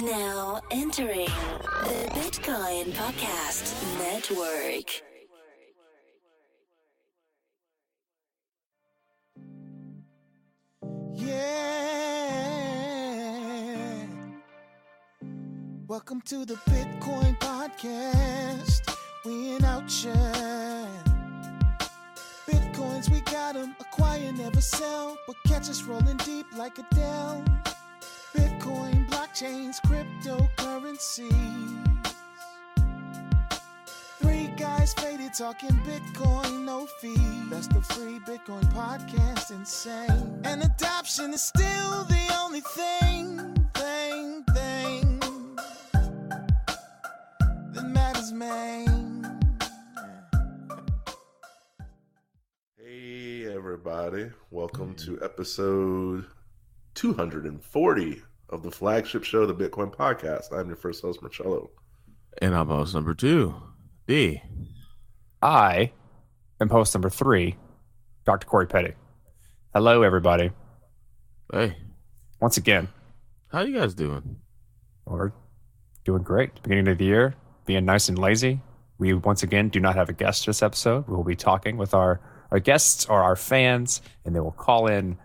Now entering the Bitcoin Podcast Network. Yeah. Welcome to the Bitcoin Podcast. We in outshine. Bitcoins, we got them. Acquire, never sell. But catch us rolling deep like Adele. Bitcoin, blockchains, cryptocurrencies. Three guys faded talking Bitcoin, no fee. Best of free Bitcoin podcast, insane. And adoption is still the only thing that matters, man. Hey everybody, welcome to episode 240 of the flagship show, the Bitcoin Podcast. I'm your first host, Marcello. And I'm host number 2, D. I am host number 3, Dr. Corey Petty. Hello, everybody. Hey. Once again. How you guys doing? We're doing great. Beginning of the year, being nice and lazy. We, once again, do not have a guest this episode. We will be talking with our guests or our fans, and they will call in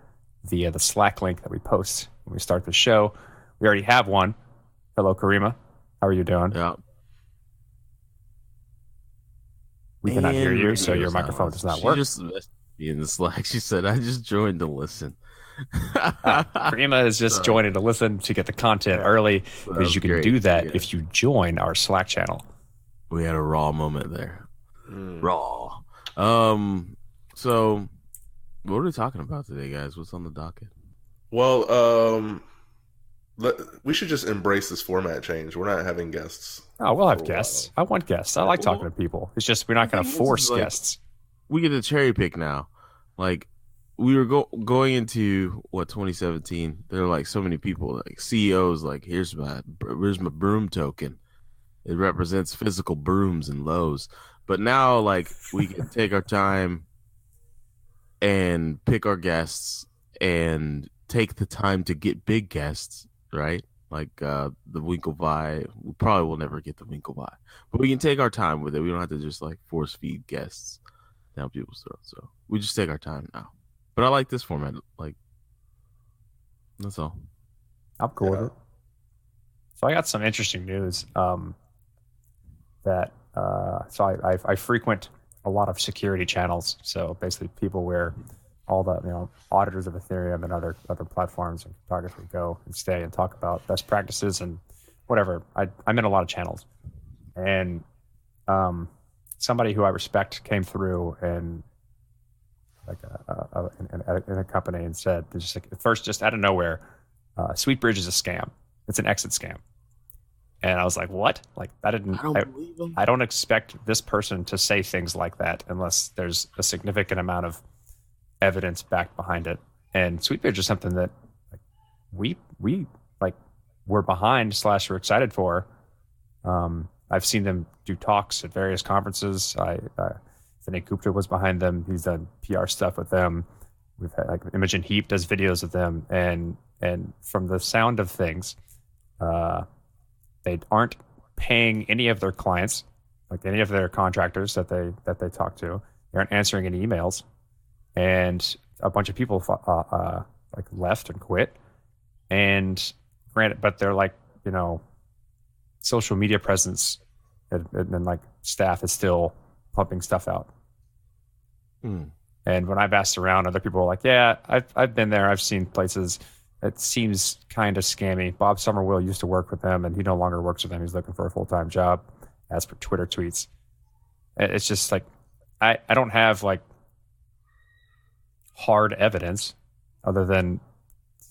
via the Slack link that we post when we start the show. We already have one. Hello, Karima. How are you doing? Yeah. We cannot hear you, so your microphone does not work. She just messaged me in the Slack. She said, I just joined to listen. Karima is just joining to listen to get the content early, because you can do that if you join our Slack channel. We had a raw moment there. Raw. So, what are we talking about today, guys? What's on the docket? Well, we should just embrace this format change. We're not having guests. Oh, we'll have guests. I want guests. I like talking to people. It's just we're not going to force guests. We get to cherry pick now. Like, we were going into, 2017. There were, like, so many people, like, CEOs, like, here's my broom token. It represents physical brooms and lows. But now, like, we can take our time and pick our guests and take the time to get big guests, right? Like the Winklevi. We probably will never get the Winklevi, but we can take our time with it. We don't have to just like force feed guests down people's throats. So we just take our time now. But I like this format. Like, that's all. I'm cool with it. So I got some interesting news. So I frequent a lot of security channels. So basically, people where all the auditors of Ethereum and other platforms and cryptography go and stay and talk about best practices and whatever. I'm in a lot of channels, and somebody who I respect came through and like in a company and said, just like, at first, just out of nowhere, Sweetbridge is a scam. It's an exit scam. And I was like, what? Like, I don't expect this person to say things like that unless there's a significant amount of evidence backed behind it. And Sweetbridge is something that like, we like we're behind / we're excited for. I've seen them do talks at various conferences. Vinay Gupta was behind them. He's done PR stuff with them. We've had like Imogen Heap does videos with them, and from the sound of things, they aren't paying any of their clients, like any of their contractors that they talk to. They aren't answering any emails. And a bunch of people like left and quit. And granted, but they're like, social media presence and like staff is still pumping stuff out. And when I've asked around, other people are like, yeah, I've been there. I've seen places. It seems kind of scammy. Bob Somerville used to work with them, and he no longer works with them. He's looking for a full-time job, as per Twitter tweets. It's just like, I don't have like hard evidence other than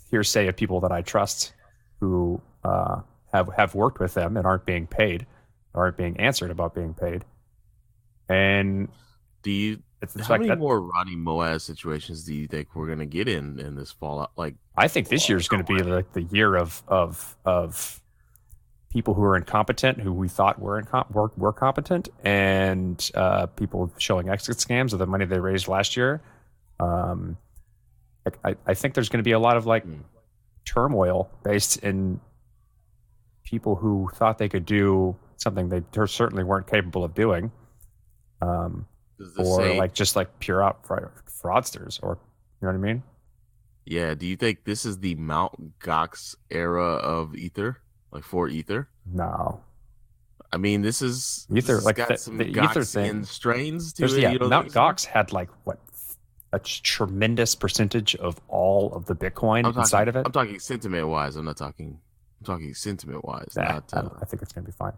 hearsay of people that I trust who have worked with them and aren't being paid or aren't being answered about being paid. And how many more Ronnie Moaz situations do you think we're going to get in this fallout? Like, I think this year is going to be like the year of people who are incompetent, who we thought were competent, and people showing exit scams of the money they raised last year. I think there's going to be a lot of like turmoil based in people who thought they could do something they certainly weren't capable of doing, or like just like pure out fraudsters, or you know what I mean? Yeah. Do you think this is the Mount Gox era of Ether, like for Ether? No. I mean, this is Ether, like got some the Ether Goxian thing. strains to it. Yeah, You know, Mount Gox had like what a tremendous percentage of all of the Bitcoin inside of it. I'm talking sentiment wise. I'm talking sentiment wise. I think it's gonna be fine.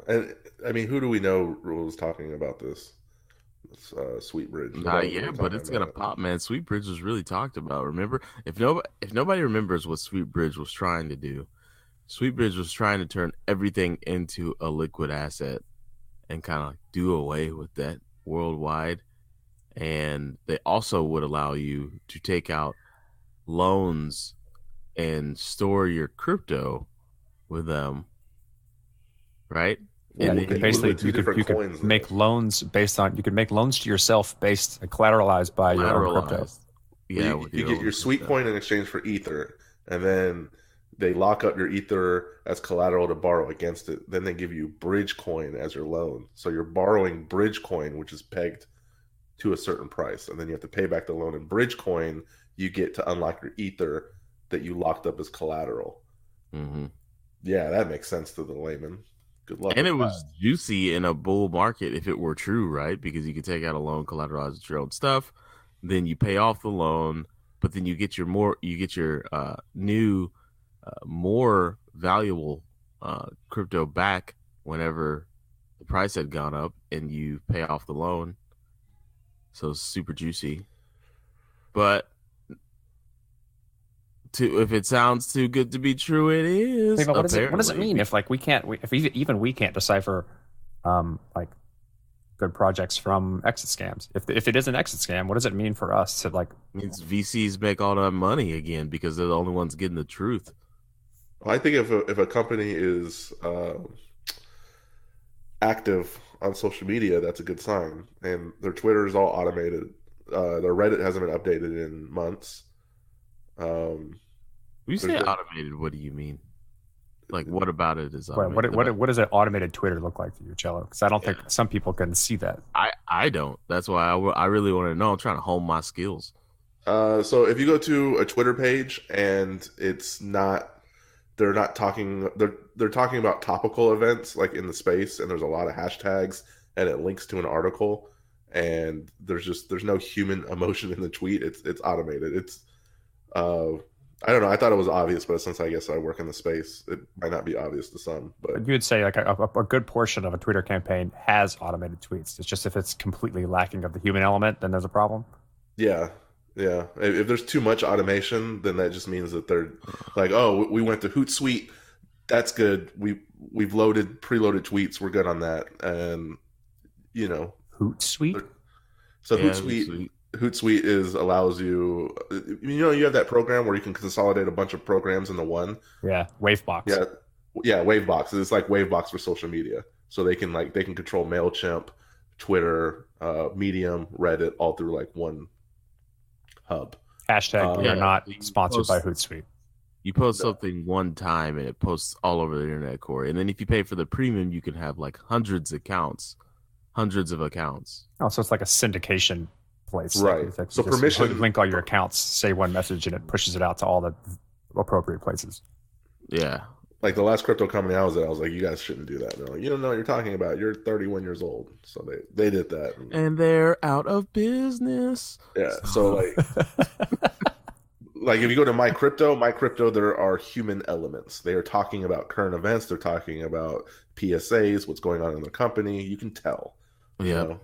And I mean, who do we know was talking about this? Sweetbridge. Yeah, but it's gonna pop, man. Sweetbridge was really talked about. Remember, if nobody remembers what Sweetbridge was trying to do, Sweetbridge was trying to turn everything into a liquid asset and kind of do away with that worldwide. And they also would allow you to take out loans and store your crypto with them, right? Yeah, and you could make loans based on, you could make loans to yourself based collateralized by your own crypto. Yeah, you get your sweet coin in exchange for Ether, and then they lock up your Ether as collateral to borrow against it. Then they give you Bridge coin as your loan. So you're borrowing Bridge coin, which is pegged to a certain price, and then you have to pay back the loan in Bridge coin. You get to unlock your Ether that you locked up as collateral. Mm-hmm. Yeah, that makes sense to the layman. Good luck. And it was juicy in a bull market if it were true, right? Because you could take out a loan, collateralize with your own stuff, then you pay off the loan, but then you get your new, more valuable crypto back whenever the price had gone up, and you pay off the loan. So it's super juicy. But if it sounds too good to be true, it is. Wait, but what does it mean if like we can't decipher like good projects from exit scams? If it is an exit scam, what does it mean for us to like? It means VCs make all that money again because they're the only ones getting the truth. I think if a company is active on social media, that's a good sign. And their Twitter is all automated. Their Reddit hasn't been updated in months. When you say automated, what do you mean? Like, what about it is automated? What does an automated Twitter look like to you, Cello? Because I don't think some people can see that. I don't. That's why I really want to know. I'm trying to hone my skills. So if you go to a Twitter page and it's not, they're talking about topical events like in the space, and there's a lot of hashtags, and it links to an article, and there's no human emotion in the tweet. It's automated. It's I don't know. I thought it was obvious, but since I guess I work in the space, it might not be obvious to some. But you would say like a good portion of a Twitter campaign has automated tweets. It's just if it's completely lacking of the human element, then there's a problem. Yeah. If there's too much automation, then that just means that they're like, oh, we went to Hootsuite. That's good. We've preloaded tweets. We're good on that. And Hootsuite. So Hootsuite allows you. You have that program where you can consolidate a bunch of programs into one. Yeah, Wavebox. Yeah, Wavebox. It's like Wavebox for social media. So they can control MailChimp, Twitter, Medium, Reddit, all through like one hub. Hashtag we are not sponsored by Hootsuite. You post something one time and it posts all over the internet, Corey. And then if you pay for the premium, you can have like hundreds of accounts. Oh, so it's like a syndication place. Right. So permission, link all your accounts, say one message, and it pushes it out to all the appropriate places. Yeah. Like the last crypto company I was at, I was like, you guys shouldn't do that. And they're like, you don't know what you're talking about. You're 31 years old. So they did that. And they're out of business. Yeah. So like if you go to my crypto, there are human elements. They are talking about current events. They're talking about PSAs, what's going on in the company. You can tell. Yeah.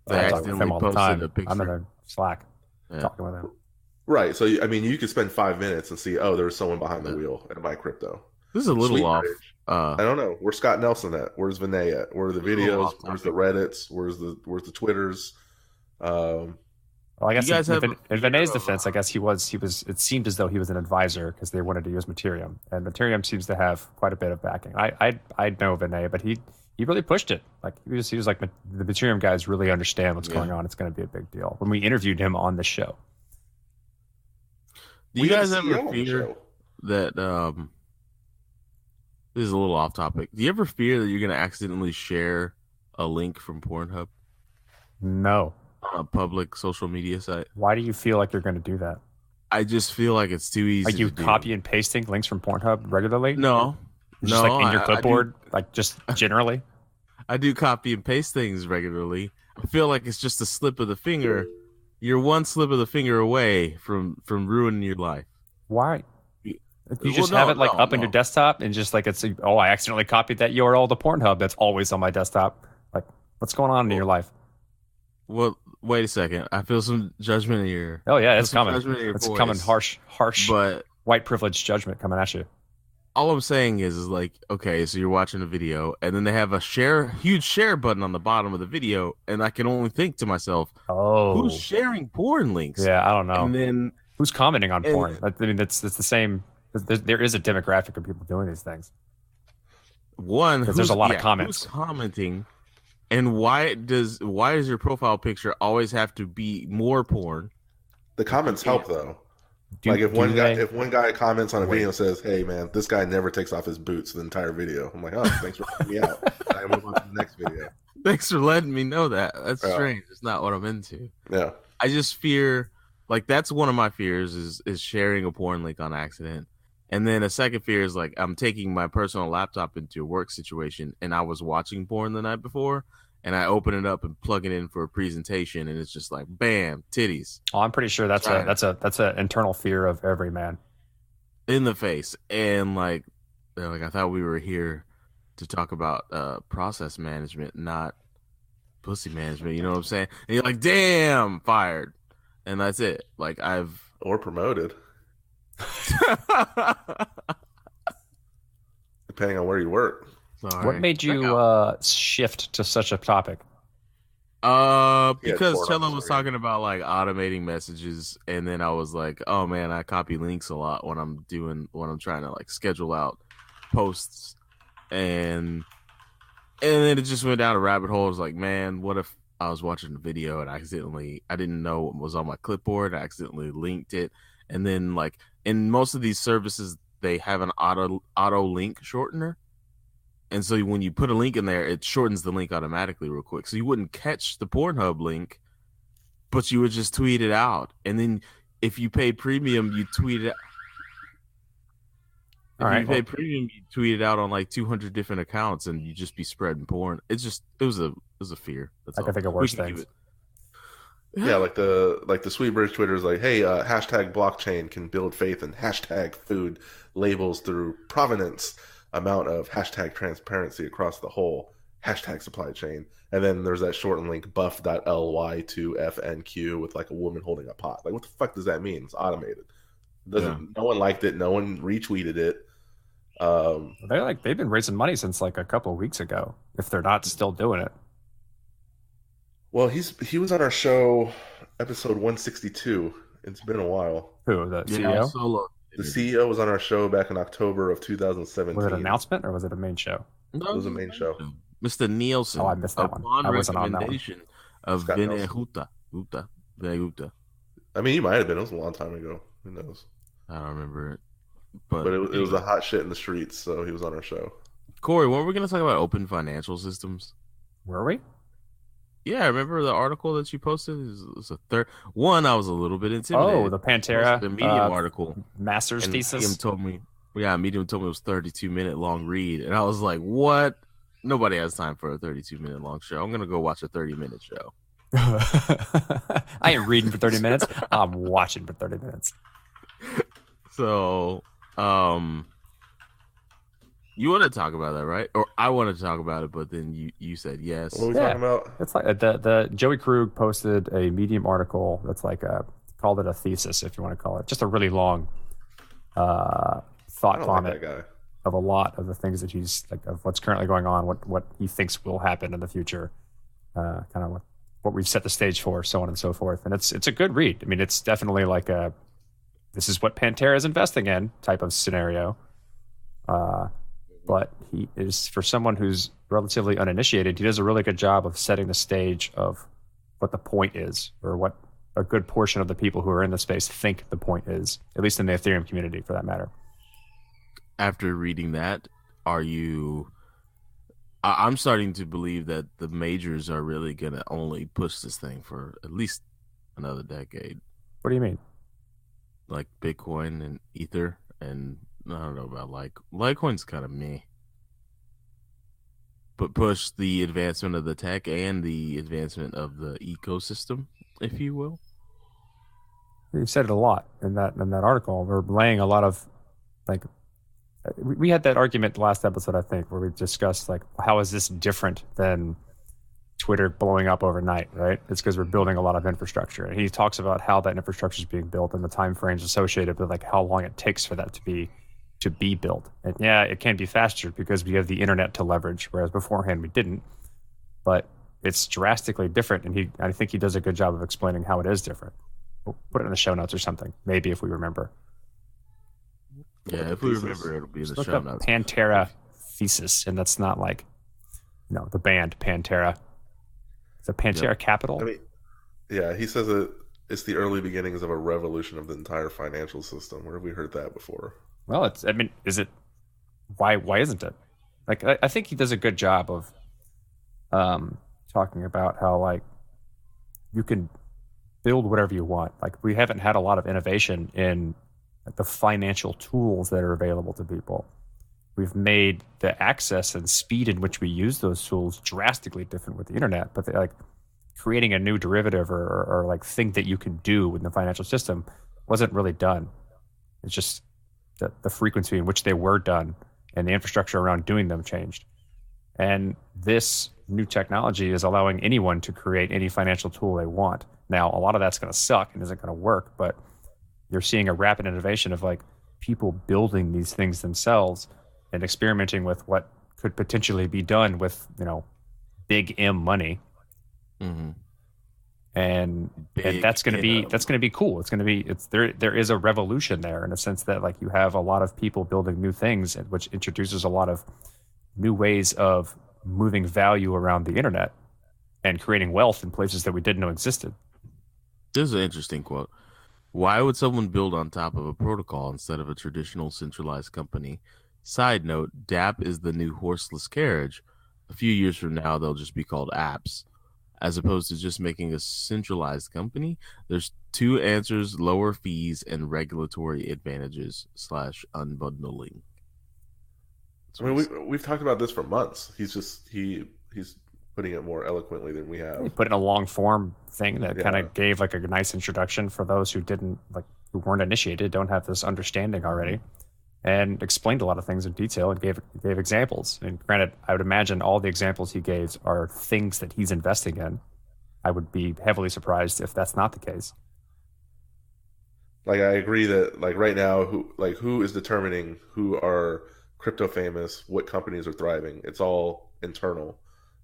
I talk with him all the time. I'm in a Slack talking with him. Right. So, I mean, you could spend 5 minutes and see, oh, there's someone behind the wheel at my crypto. This is a little off. I don't know. Where's Scott Nelson at? Where's Vinay at? Where are the videos? Where's the Reddits? Where's the Twitters? Well, I guess in Vinay's defense, I guess he was. It seemed as though he was an advisor because they wanted to use Materium, and Materium seems to have quite a bit of backing. I know Vinay, but he really pushed it. Like he was like, the Materium guys really understand what's going on. It's going to be a big deal. When we interviewed him on the show. Do you guys ever fear that This is a little off topic. Do you ever fear that you're going to accidentally share a link from Pornhub No. on a public social media site? Why do you feel like you're going to do that? I just feel like it's too easy. Like you to do. copy and pasting links from Pornhub regularly? No, Just no, like in your clipboard, I like just generally? I do copy and paste things regularly. I feel like it's just a slip of the finger. You're one slip of the finger away from ruining your life. Why? You just Well, have it like up on your desktop and just like it's I accidentally copied that URL to Pornhub that's always on my desktop. Like, what's going on in your life? Well, wait a second. I feel some judgment in your. Oh yeah, it's coming. It's Coming harsh, but white privilege judgment coming at you. all I'm saying is like, okay, so you're watching a video, and then they have a huge share button on the bottom of the video, and I can only think to myself, who's sharing porn links? Yeah, I don't know. And then who's commenting on porn? I mean, it's the same. There is a demographic of people doing these things. Because there's a lot of comments. Who's commenting, and why does your profile picture always have to be more porn? The comments help though. If one guy comments on a video and says, "Hey man, this guy never takes off his boots the entire video," I'm like, "Oh, thanks for letting me out." I move on to the next video. Thanks for letting me know that. That's strange. It's not what I'm into. Yeah. I just fear, like, that's one of my fears is sharing a porn link on accident. And then a second fear is like I'm taking my personal laptop into a work situation, and I was watching porn the night before, and I open it up and plug it in for a presentation, and it's just like, bam, titties. Oh, I'm pretty sure that's an internal fear of every man. In the face. And like, they're like, I thought we were here to talk about process management, not pussy management. You know what I'm saying? And you're like, damn, fired. And that's it. Like or promoted. Depending on where you work. Sorry. What made you shift to such a topic? Because Cello was talking about like automating messages, and then I was like, oh man, I copy links a lot when I'm trying to like schedule out posts, and then it just went down a rabbit hole. I was like, man, what if I was watching a video and I didn't know what was on my clipboard, I accidentally linked it, and then like in most of these services they have an auto link shortener. And so when you put a link in there, it shortens the link automatically real quick. So you wouldn't catch the Pornhub link, but you would just tweet it out. And then if you pay premium, you tweet it. You pay premium, you tweet it out on like 200 different accounts, and you just be spreading porn. It was a fear. That's I can think of worse things. Yeah, like the Sweet British Twitter is like, hey, hashtag blockchain can build faith in hashtag food labels through provenance. Amount of hashtag transparency across the whole hashtag supply chain. And then there's that shortened link buff.ly to FNQ with like a woman holding a pot. Like, what the fuck does that mean? It's automated. No one liked it. No one retweeted it. They've been raising money since like a couple of weeks ago, if they're not still doing it. Well, he was on our show, episode 162. It's been a while. Who, the CEO? Solo. The CEO was on our show back in October of 2017. Was it an announcement or was it a main show? No, it was a main show. Mr. Nielsen. Oh, I missed that one. I wasn't on that one. Of Venehuta. I mean, he might have been. It was a long time ago. Who knows? I don't remember it. But it was a hot shit in the streets, so he was on our show. Corey, weren't we going to talk about open financial systems? Were we? Yeah, I remember the article that you posted. It was a third one. I was a little bit intimidated. Oh, the Pantera, the Medium article, master's thesis. Medium told me it was 32-minute long read, and I was like, "What? Nobody has time for a 32-minute long show. I'm gonna go watch a 30-minute show." I ain't reading for 30 minutes. I'm watching for 30 minutes. So, you want to talk about that, right? Or I want to talk about it, but then you said yes. What are we talking about? It's like the Joey Krug posted a Medium article that's like called it a thesis, if you want to call it, just a really long thought comment of a lot of the things that he's like of what's currently going on, what he thinks will happen in the future, kind of what we've set the stage for, so on and so forth. And it's a good read. I mean, it's definitely like this is what Pantera is investing in type of scenario. But he is, for someone who's relatively uninitiated, he does a really good job of setting the stage of what the point is, or what a good portion of the people who are in the space think the point is, at least in the Ethereum community for that matter. After reading that, are you? I'm starting to believe that the majors are really gonna only push this thing for at least another decade, What do you mean? like Bitcoin and Ether, and I don't know about Litecoin's kind of me, but push the advancement of the tech and the advancement of the ecosystem, if you will. You said it a lot in that article. We're laying a lot of like we had that argument last episode, I think, where we discussed like how is this different than Twitter blowing up overnight, right? It's because we're building a lot of infrastructure. And he talks about how that infrastructure is being built and the time frames associated with like how long it takes for that to be built. And yeah, it can be faster because we have the internet to leverage, whereas beforehand we didn't. But it's drastically different, and I think he does a good job of explaining how it is different. We'll put it in the show notes or something, maybe if we remember. Yeah, if we remember, it'll be in the show notes. Pantera thesis, and that's not like, the band Pantera. It's a Pantera Capital. I mean, yeah, he says it's the early beginnings of a revolution of the entire financial system. Where have we heard that before? Well, is it? Why isn't it? Like, I think he does a good job of talking about how like you can build whatever you want. Like, we haven't had a lot of innovation in like the financial tools that are available to people. We've made the access and speed in which we use those tools drastically different with the internet. But like creating a new derivative or like thing that you can do with the financial system wasn't really done. It's just the frequency in which they were done and the infrastructure around doing them changed. And this new technology is allowing anyone to create any financial tool they want. Now, a lot of that's going to suck and isn't going to work, but you're seeing a rapid innovation of like people building these things themselves and experimenting with what could potentially be done with, big M money. Mm-hmm. And that's going to be cool. There is a revolution there in a sense that like you have a lot of people building new things, which introduces a lot of new ways of moving value around the internet and creating wealth in places that we didn't know existed. This is an interesting quote. Why would someone build on top of a protocol instead of a traditional centralized company? Side note, DApp is the new horseless carriage. A few years from now, they'll just be called apps. As opposed to just making a centralized company, there's two answers: lower fees and regulatory advantages / unbundling. I mean, we've talked about this for months. He's putting it more eloquently than we have. He put in a long form thing that kind of gave like a nice introduction for those who who weren't initiated, don't have this understanding already, and explained a lot of things in detail and gave examples. And granted, I would imagine all the examples he gave are things that he's investing in. I would be heavily surprised if that's not the case. Like, I agree that like right now, who is determining who are crypto famous, what companies are thriving? It's all internal.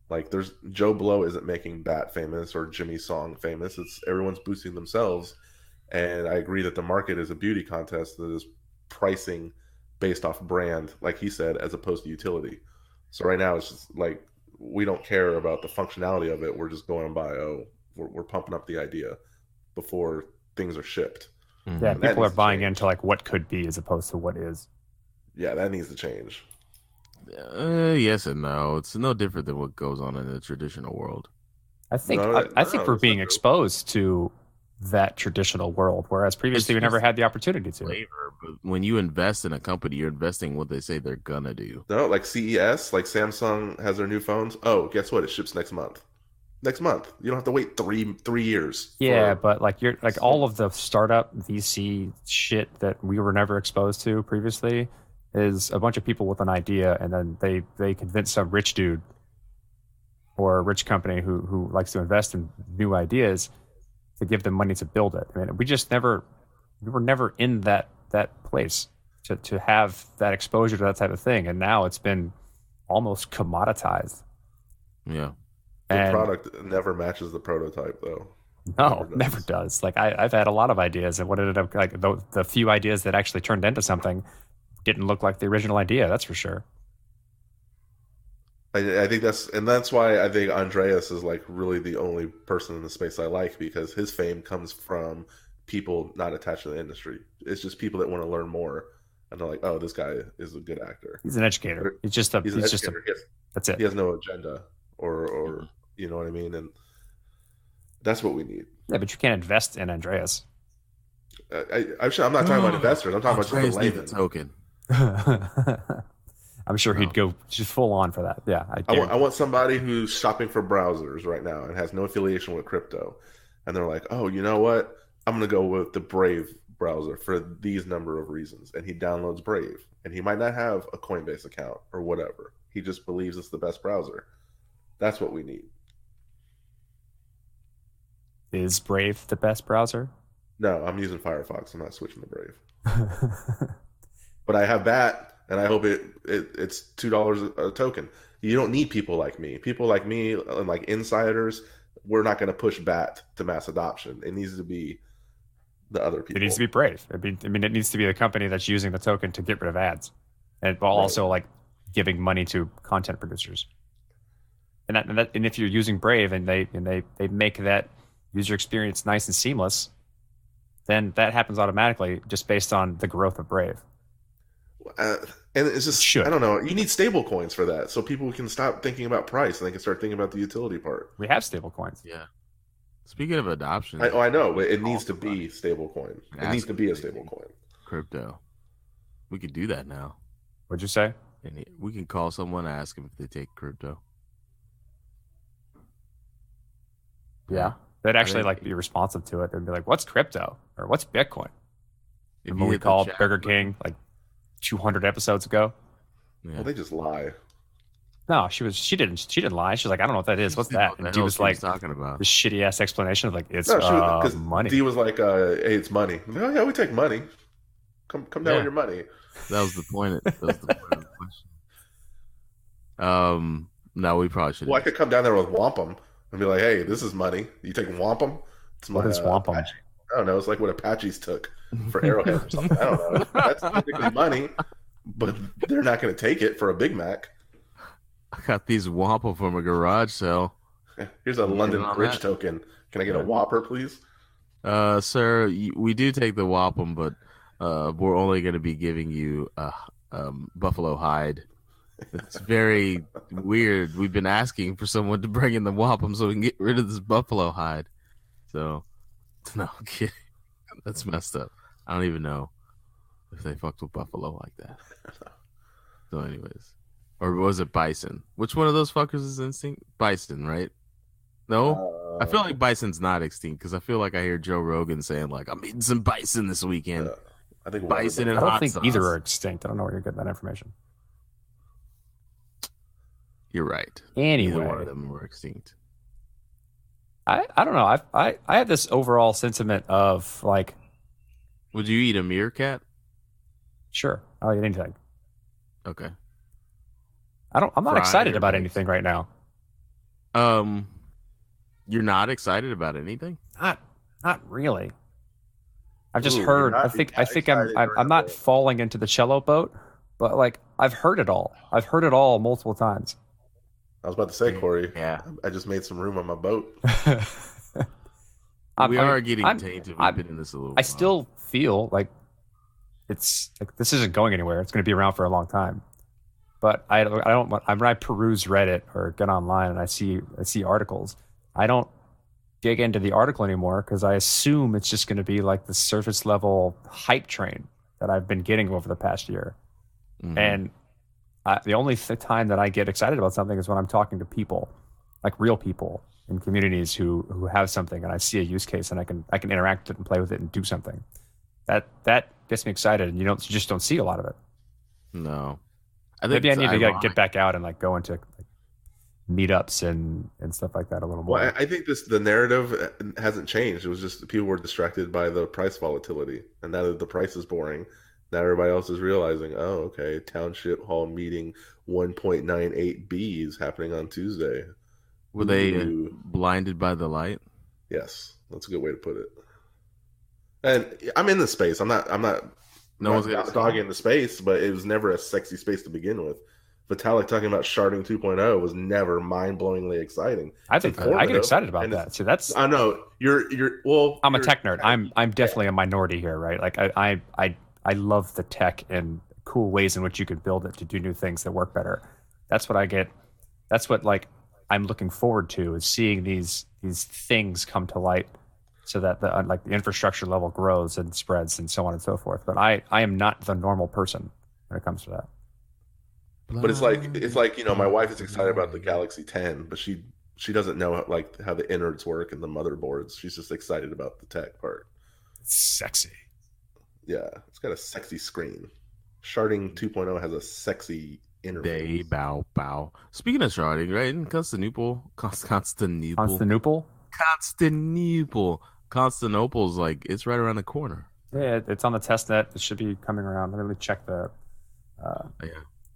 Like, there's Joe Blow isn't making Bat famous or Jimmy Song famous. It's everyone's boosting themselves. And I agree that the market is a beauty contest that is pricing based off brand, like he said, as opposed to utility. So right now it's just like we don't care about the functionality of it. We're just going by, we're pumping up the idea before things are shipped. Mm-hmm. Yeah, people are buying into like what could be as opposed to what is. Yeah, that needs to change. Yes and no. It's no different than what goes on in the traditional world. I think we're being exposed to that traditional world, whereas previously we never had the opportunity to. Flavor, but when you invest in a company, you're investing what they say they're gonna do. No, like CES, like Samsung has their new phones. Oh, guess what? It ships next month. Next month. You don't have to wait three years. Yeah, but like you're like all of the startup VC shit that we were never exposed to previously is a bunch of people with an idea, and then they convince some rich dude or a rich company who likes to invest in new ideas to give them money to build it. I mean, we were never in that place to have that exposure to that type of thing, and now it's been almost commoditized. Yeah, the product never matches the prototype, though. No, never does. Like I've had a lot of ideas, and what ended up like the few ideas that actually turned into something didn't look like the original idea. That's for sure. I think that's why I think Andreas is like really the only person in the space I like, because his fame comes from people not attached to the industry. It's just people that want to learn more and they're like, oh, this guy is a good actor. He's an educator. He's just a. He's an educator. That's it. He has no agenda, or you know what I mean, and that's what we need. Yeah, but you can't invest in Andreas. I'm not talking about investors. I'm talking about just the layman. Token. I'm sure he'd go just full on for that. Yeah, I want somebody who's shopping for browsers right now and has no affiliation with crypto, and they're like, oh, you know what? I'm going to go with the Brave browser for these number of reasons. And he downloads Brave, and he might not have a Coinbase account or whatever. He just believes it's the best browser. That's what we need. Is Brave the best browser? No, I'm using Firefox. I'm not switching to Brave. But I have BAT, and I hope it's $2 a token. You don't need people like me. People like me and like insiders, we're not going to push BAT to mass adoption. It needs to be the other people. It needs to be Brave. It needs to be the company that's using the token to get rid of ads, and while also like giving money to content producers. And if you're using Brave and they make that user experience nice and seamless, then that happens automatically just based on the growth of Brave. And it's just, I don't know. You need stable coins for that, so people can stop thinking about price and they can start thinking about the utility part. We have stable coins. Yeah. Speaking of adoption, I know, but it needs to be stable coin. It needs to be a stable coin. Crypto. We could do that now. What'd you say? And we can call someone, ask them if they take crypto. Yeah. They'd actually be responsive to it. They'd be like, "What's crypto?" or "What's Bitcoin?" Remember we called Burger King like 200 episodes ago? Yeah. Well, they just lie. No, she didn't lie. She's like, "I don't know what that is. What's that?" And D was like, talking about this shitty ass explanation of like, it's money. D was like, "Hey, it's money." Like, oh yeah, we take money. Come down with your money. That was the point. That was the point of the question. No, we probably should. Well, I could come down there with wampum and be like, "Hey, this is money. You take wampum?" What is wampum? Apache. I don't know. It's like what Apaches took for Arrowhead or something. I don't know. That's typically money, but they're not going to take it for a Big Mac. I got these wampum from a garage sale. Here's a London Bridge token. Can I get a Whopper, please? Sir, we do take the wampum, but we're only going to be giving you buffalo hide. It's very weird. We've been asking for someone to bring in the wampum so we can get rid of this buffalo hide. So, no, I'm kidding. That's messed up. I don't even know if they fucked with buffalo like that. So, anyways. Or was it bison? Which one of those fuckers is extinct? Bison, right? No? I feel like bison's not extinct because I feel like I hear Joe Rogan saying, like, I'm eating some bison this weekend. I think bison and I don't think either are extinct. I don't know where you're getting that information. You're right. Anyway. Neither one of them were extinct. I don't know. I have this overall sentiment of, like... Would you eat a meerkat? Sure. I'll eat anything. Okay. I'm not excited about anything right now. You're not excited about anything? Not really. I've just heard. I think I'm not falling into the cello boat, but like I've heard it all. I've heard it all multiple times. I was about to say, Corey. Yeah. I just made some room on my boat. We are getting tainted. We've been in this a little while. I still feel like it's like this isn't going anywhere. It's going to be around for a long time. But I don't. When I peruse Reddit or get online and I see articles, I don't dig into the article anymore because I assume it's just going to be like the surface level hype train that I've been getting over the past year. Mm-hmm. And the only time that I get excited about something is when I'm talking to people, like real people in communities who have something, and I see a use case and I can interact with it and play with it and do something. That gets me excited, and you just don't see a lot of it. No. Maybe I need to get back out and like go into like meetups and stuff like that a little more. Well, I think the narrative hasn't changed. It was just people were distracted by the price volatility, and now that the price is boring, now everybody else is realizing, oh, okay, Township Hall meeting 1.98 Bs happening on Tuesday. Were they blinded by the light? Yes, that's a good way to put it. And I'm in the space. I'm not. No one's dogging the space, but it was never a sexy space to begin with. Vitalik talking about sharding 2.0 was never mind-blowingly exciting. I think I get excited about that. See, that's I know you're well. I'm a tech nerd. I'm definitely a minority here, right? Like I I love the tech and cool ways in which you could build it to do new things that work better. That's what I get. That's what like I'm looking forward to, is seeing these things come to light, so that the infrastructure level grows and spreads and so on and so forth. But I am not the normal person when it comes to that. But it's like my wife is excited about the Galaxy 10, but she doesn't know like how the innards work and the motherboards. She's just excited about the tech part. It's sexy. Yeah, it's got a sexy screen. Sharding 2.0 has a sexy interface. Day bow bow. Speaking of sharding, right? In Constantinople's like it's right around the corner. Yeah, it's on the test net. It should be coming around. Let me check the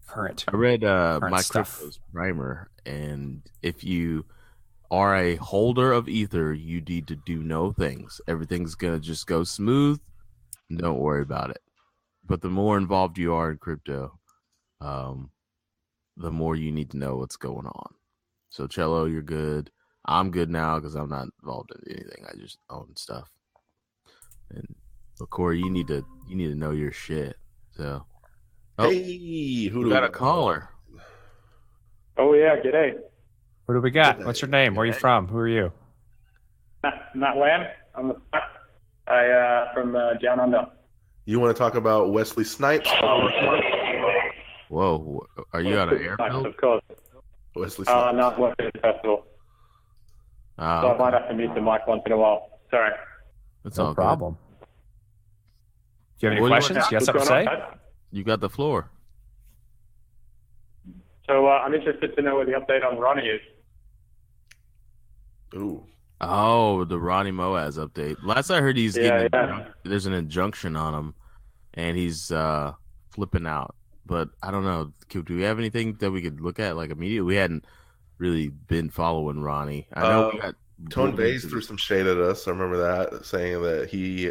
current. I read my stuff. cryptos primer, and if you are a holder of Ether, you need to do no things. Everything's gonna just go smooth. Don't worry about it. But the more involved you are in crypto, the more you need to know what's going on. So Cello, you're good. I'm good now because I'm not involved in anything. I just own stuff. But Corey, you need to know your shit. So, Hey, who we got a caller? Oh yeah, g'day. What do we got? What's your name? Where are you from? Who are you? Matt Lamb. I'm from down under. You want to talk about Wesley Snipes? Whoa, are you on an airfield? Of course. Wesley Snipes. No, I'm working at the festival. So I might have to mute the mic once in a while. Sorry. That's No all problem. Do you have any What do you questions? want You got something to say? good. You got the floor. So I'm interested to know what the update on Ronnie is. Ooh. Oh, the Ronnie Moaz update. Last I heard, there's an injunction on him, and he's flipping out. But I don't know. Do we have anything that we could look at like immediately? We hadn't really been following Ronnie. I know we got Tone Bays threw some shade at us. I remember that, saying that he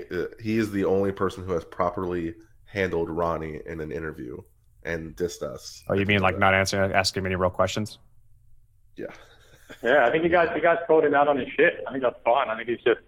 is the only person who has properly handled Ronnie in an interview and dissed us. Oh, you mean like not asking him any real questions? Yeah. Yeah, I think you guys called him out on his shit. I think that's fine. I think he's just.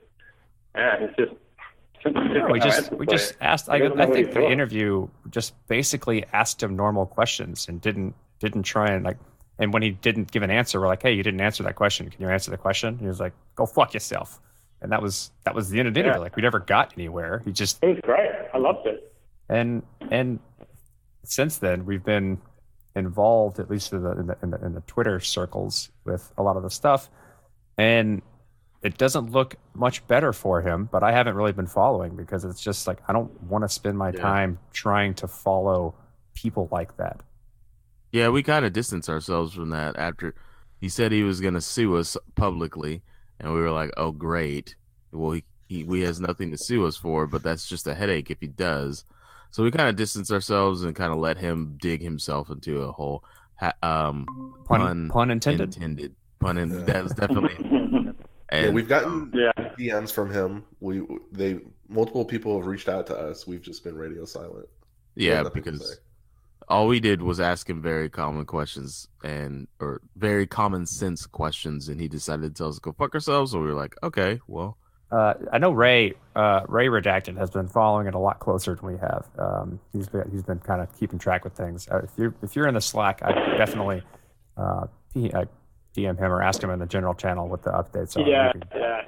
No, we just asked. I think the interview just basically asked him normal questions and didn't try and like. And when he didn't give an answer, we're like, "Hey, you didn't answer that question. Can you answer the question?" And he was like, "Go fuck yourself." And that was the end of the interview. Like we never got anywhere. It was great. I loved it. And since then, we've been involved, at least in the Twitter circles, with a lot of the stuff, and it doesn't look much better for him. But I haven't really been following because it's just like I don't want to spend my time trying to follow people like that. Yeah, we kind of distanced ourselves from that after he said he was going to sue us publicly, and we were like, "Oh, great! Well, he has nothing to sue us for, but that's just a headache if he does." So we kind of distanced ourselves and kind of let him dig himself into a hole. Pun intended. That was definitely. And we've gotten DMs from him. Multiple people have reached out to us. We've just been radio silent. Yeah, because all we did was ask him very common questions or very common sense questions, and he decided to tell us to go fuck ourselves. So we were like, okay, well. I know Ray Redacted has been following it a lot closer than we have. He's been kind of keeping track with things. If you're in the Slack, I definitely DM him or ask him in the general channel what the updates are.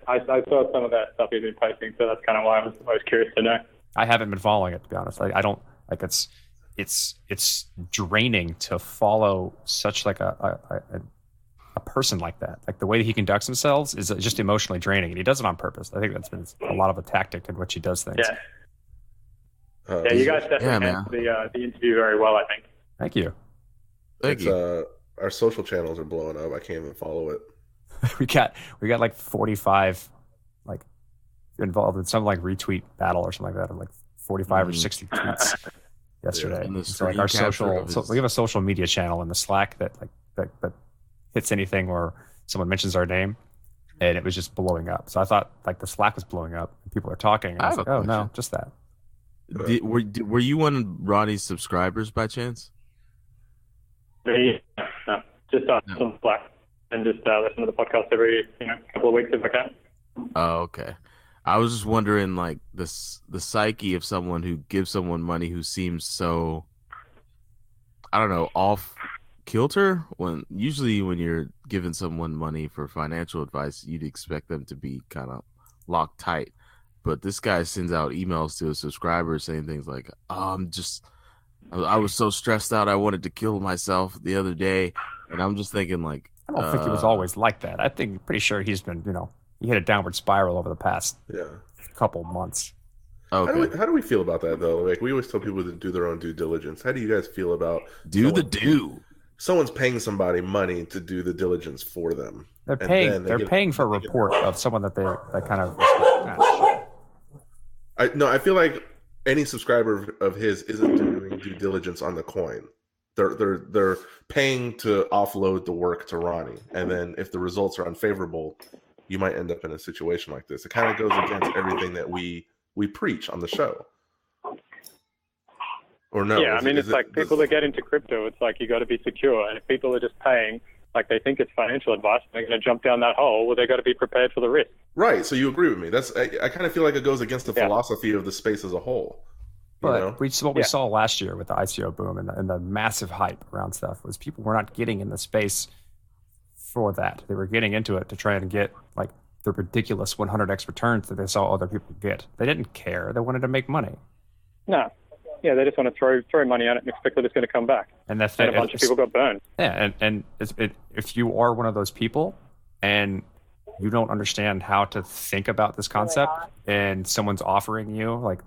I saw some of that stuff he's been posting, so that's kind of why I was curious to know. I haven't been following it, to be honest. I don't like it's draining to follow such like a person like that. Like the way that he conducts himself is just emotionally draining, and he does it on purpose. I think that's been a lot of a tactic in which he does things. Yeah. You guys definitely handled the interview very well, I think. Thank you. Thank you. Our social channels are blowing up. I can't even follow it. we got like 45 like involved in some like retweet battle or something like that, of like 45 or 60 tweets yesterday. So like our we have a social media channel in the Slack that hits anything where someone mentions our name, and it was just blowing up. So I thought like the Slack was blowing up and people are talking, and I was like, oh no, just that. Were you one of Ronnie's subscribers by chance? No, just on Slack and just listen to the podcast every couple of weeks if I can. Oh, okay. I was just wondering, like, the psyche of someone who gives someone money who seems so, I don't know, off kilter. Usually when you're giving someone money for financial advice, you'd expect them to be kind of locked tight. But this guy sends out emails to his subscribers saying things like, "Oh, I was so stressed out, I wanted to kill myself the other day," and I'm just thinking, like, I don't think it was always like that. I think pretty sure he's been, he hit a downward spiral over the past couple months. Okay. How do we feel about that though? Like, we always tell people to do their own due diligence. How do you guys feel about someone's paying somebody money to do the diligence for them? They're paying for a report of someone that kind of. I feel like any subscriber of his isn't doing due diligence on the coin. They're paying to offload the work to Ronnie, and then if the results are unfavorable, you might end up in a situation like this. It kind of goes against everything that we preach on the show. Or no? Yeah, it's like people that get into crypto, it's like you got to be secure, and if people are just paying like they think it's financial advice, they're going to jump down that hole. Well, they got to be prepared for the risk. Right. So you agree with me? I kind of feel like it goes against the philosophy of the space as a whole. But we saw last year with the ICO boom and the massive hype around stuff was people were not getting in the space for that. They were getting into it to try and get like the ridiculous 100x returns that they saw other people get. They didn't care. They wanted to make money. No. Yeah, they just want to throw money at it and expect that it's going to come back. And a bunch of people got burned. Yeah, and if you are one of those people and you don't understand how to think about this concept, and someone's offering you like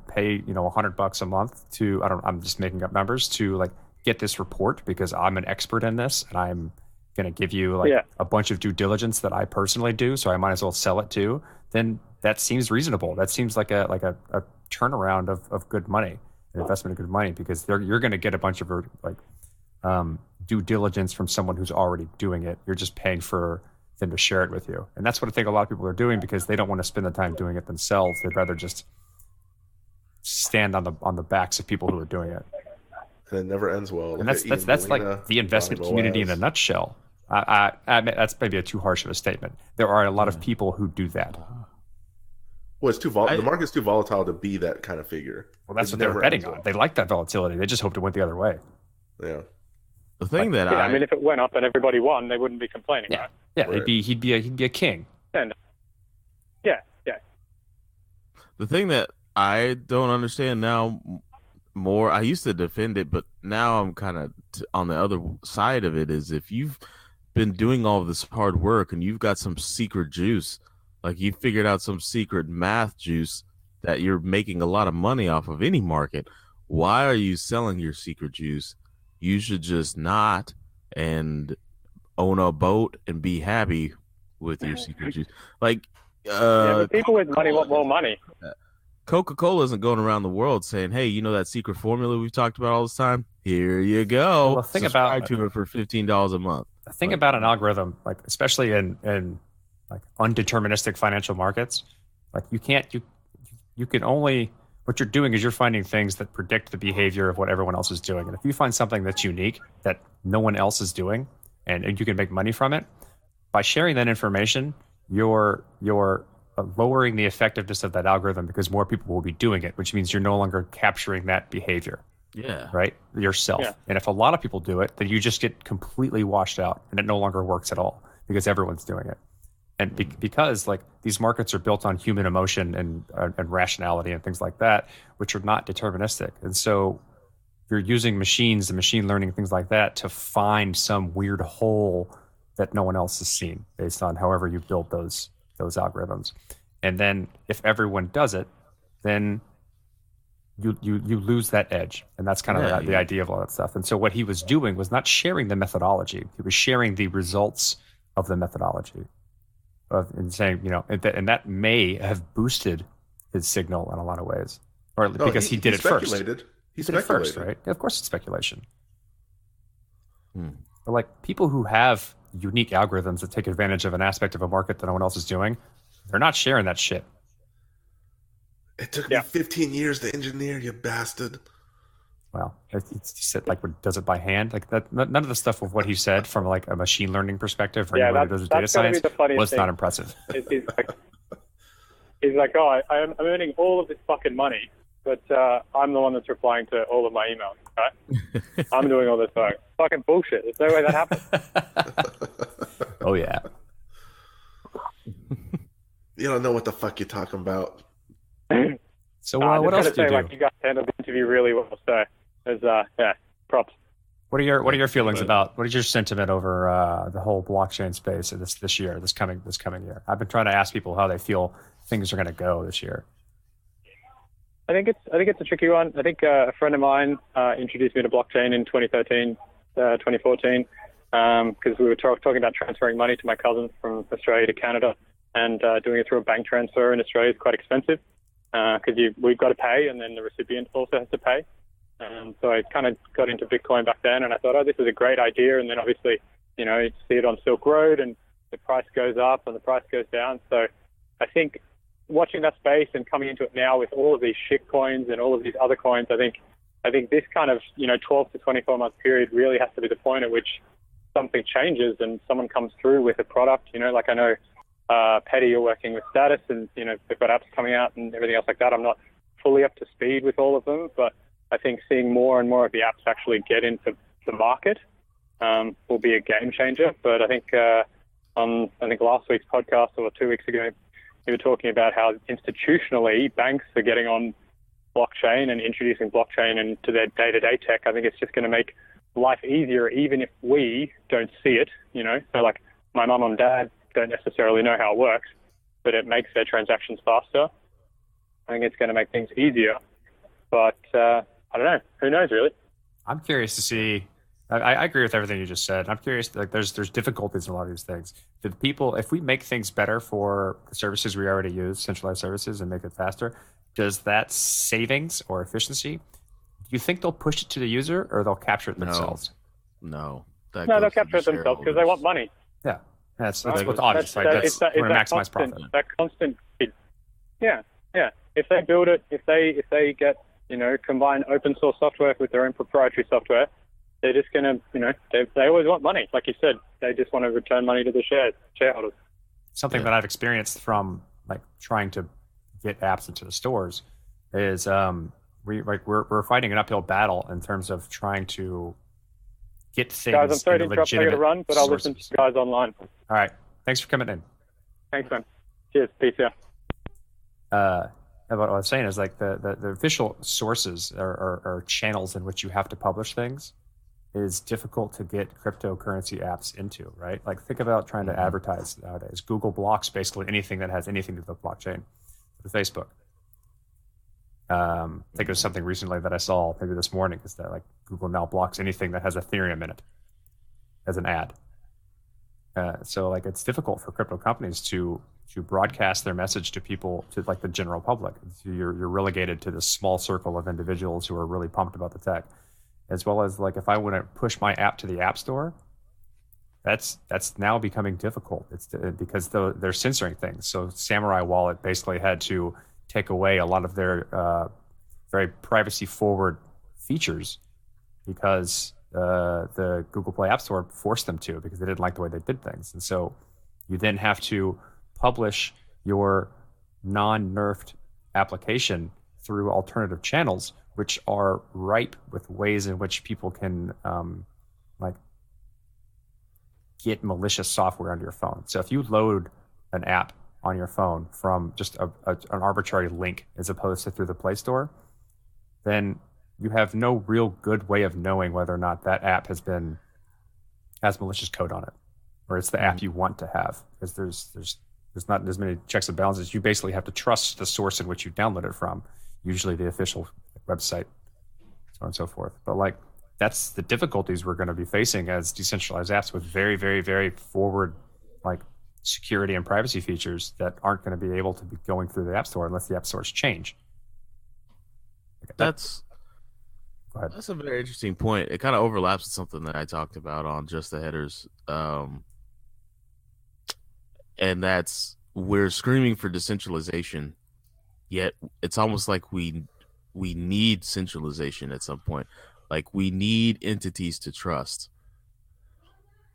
pay $100 a month to I'm just making up numbers to like get this report because I'm an expert in this and I'm going to give you a bunch of due diligence that I personally do, so I might as well sell it too. Then that seems reasonable. That seems like a turnaround of good money, an investment of good money, because you're going to get a bunch of due diligence from someone who's already doing it. You're just paying for them to share it with you, and that's what I think a lot of people are doing because they don't want to spend the time doing it themselves. They'd rather just stand on the backs of people who are doing it. And it never ends well. And that's like the investment community in a nutshell. I admit that's maybe a too harsh of a statement. There are a lot of people who do that. Well, it's too the market's too volatile to be that kind of figure. Well, that's what they're betting on. They like that volatility. They just hoped it went the other way. Yeah. The thing if it went up and everybody won, they wouldn't be complaining. Yeah. Right? Yeah. Right. He'd be a king. Yeah. The thing that I don't understand now more, I used to defend it, but now I'm kind of on the other side of it, is if you've been doing all of this hard work and you've got some secret juice, like you figured out some secret math juice that you're making a lot of money off of any market, why are you selling your secret juice? You should just not and own a boat and be happy with your secret juice. Like, but people with money want more money. Coca-Cola isn't going around the world saying, "Hey, you know that secret formula we've talked about all this time? Here you go. Well, the thing Subscribe to it for $15 a month." The thing about an algorithm, like especially in like undeterministic financial markets, like you can only, what you're doing is you're finding things that predict the behavior of what everyone else is doing. And if you find something that's unique that no one else is doing and you can make money from it, by sharing that information, you're lowering the effectiveness of that algorithm because more people will be doing it, which means you're no longer capturing that behavior. Yeah. Right? Yourself. Yeah. And if a lot of people do it, then you just get completely washed out and it no longer works at all because everyone's doing it. And because like these markets are built on human emotion and rationality and things like that, which are not deterministic. And so you're using machines and machine learning, things like that, to find some weird hole that no one else has seen based on however you build those algorithms. And then if everyone does it, then you lose that edge. And that's kind of the idea of all that stuff. And so what he was doing was not sharing the methodology. He was sharing the results of the methodology. And saying, and that may have boosted his signal in a lot of ways. Or because he did it first. He did it first, right? Of course it's speculation. But like people who have unique algorithms that take advantage of an aspect of a market that no one else is doing, they're not sharing that shit. It took me 15 years to engineer, you bastard. Well, he said like does it by hand, like that. None of the stuff of what he said from like a machine learning perspective or anybody who does data science was not impressive. He's like, oh, I'm earning all of this fucking money, but I'm the one that's replying to all of my emails, right? I'm doing all this work. Fucking bullshit. There's no way that happens. Oh, yeah. You don't know what the fuck you're talking about. So what else do you do? Like, you guys handled the interview really well, so there's, props. What are your feelings about? What is your sentiment over the whole blockchain space this coming year? I've been trying to ask people how they feel things are going to go this year. I think it's a tricky one. I think a friend of mine introduced me to blockchain in 2013, 2014, because we were talking about transferring money to my cousin from Australia to Canada, and doing it through a bank transfer in Australia is quite expensive because we've got to pay, and then the recipient also has to pay. So I kind of got into Bitcoin back then, and I thought, oh, this is a great idea. And then obviously, you see it on Silk Road, and the price goes up and the price goes down. So I think watching that space and coming into it now with all of these shit coins and all of these other coins, I think this kind of 12 to 24 month period really has to be the point at which something changes and someone comes through with a product. Like I know Petty, you're working with Status, and they've got apps coming out and everything else like that. I'm not fully up to speed with all of them, but I think seeing more and more of the apps actually get into the market will be a game changer. But I think on last week's podcast or 2 weeks ago, we were talking about how institutionally banks are getting on blockchain and introducing blockchain into their day-to-day tech. I think it's just going to make life easier, even if we don't see it. So like my mum and dad don't necessarily know how it works, but it makes their transactions faster. I think it's going to make things easier. But I don't know. Who knows, really? I'm curious to see. I agree with everything you just said. I'm curious. Like, there's difficulties in a lot of these things. Do the people, if we make things better for the services we already use, centralized services, and make it faster, does that savings or efficiency? Do you think they'll push it to the user, or they'll capture it themselves? No, they'll capture it themselves because they want money. Yeah, that's what's obvious. Right? That's want to maximize profit. That constant. Yeah. If they build it, if they get combine open source software with their own proprietary software, they're just going to, they always want money. Like you said, they just want to return money to the shareholders. Something that I've experienced from like trying to get apps into the stores is we're fighting an uphill battle in terms of trying to get things. Guys, I'm sorry to interrupt. I got to run, but I'll sources. listen to you guys online. All right. Thanks for coming in. Thanks, man. Cheers. Peace out. What I was saying is like the official sources or channels in which you have to publish things is difficult to get cryptocurrency apps into, right? Like think about trying to advertise nowadays. Google blocks basically anything that has anything to do with blockchain. To Facebook. I think it was something recently that I saw maybe this morning is that like Google now blocks anything that has Ethereum in it as an ad. So like it's difficult for crypto companies to broadcast their message to people, to like the general public. So you're relegated to this small circle of individuals who are really pumped about the tech, as well as like if I want to push my app to the App Store, that's now becoming difficult. It's because they're censoring things. So Samurai Wallet basically had to take away a lot of their very privacy forward features because the Google Play App Store forced them to, because they didn't like the way they did things. And so you then have to publish your non-nerfed application through alternative channels, which are ripe with ways in which people can get malicious software onto your phone. So if you load an app on your phone from just an arbitrary link as opposed to through the Play Store, then you have no real good way of knowing whether or not that app has malicious code on it, or it's the app you want to have, because there's not as many checks and balances. You basically have to trust the source in which you download it from, usually the official website, so on and so forth. But like that's the difficulties we're going to be facing as decentralized apps with very, very, very forward like security and privacy features that aren't going to be able to be going through the App Store unless the App Stores change. That's a very interesting point. It kind of overlaps with something that I talked about on Just the Headers. And that's, we're screaming for decentralization, yet it's almost like we need centralization at some point. Like we need entities to trust.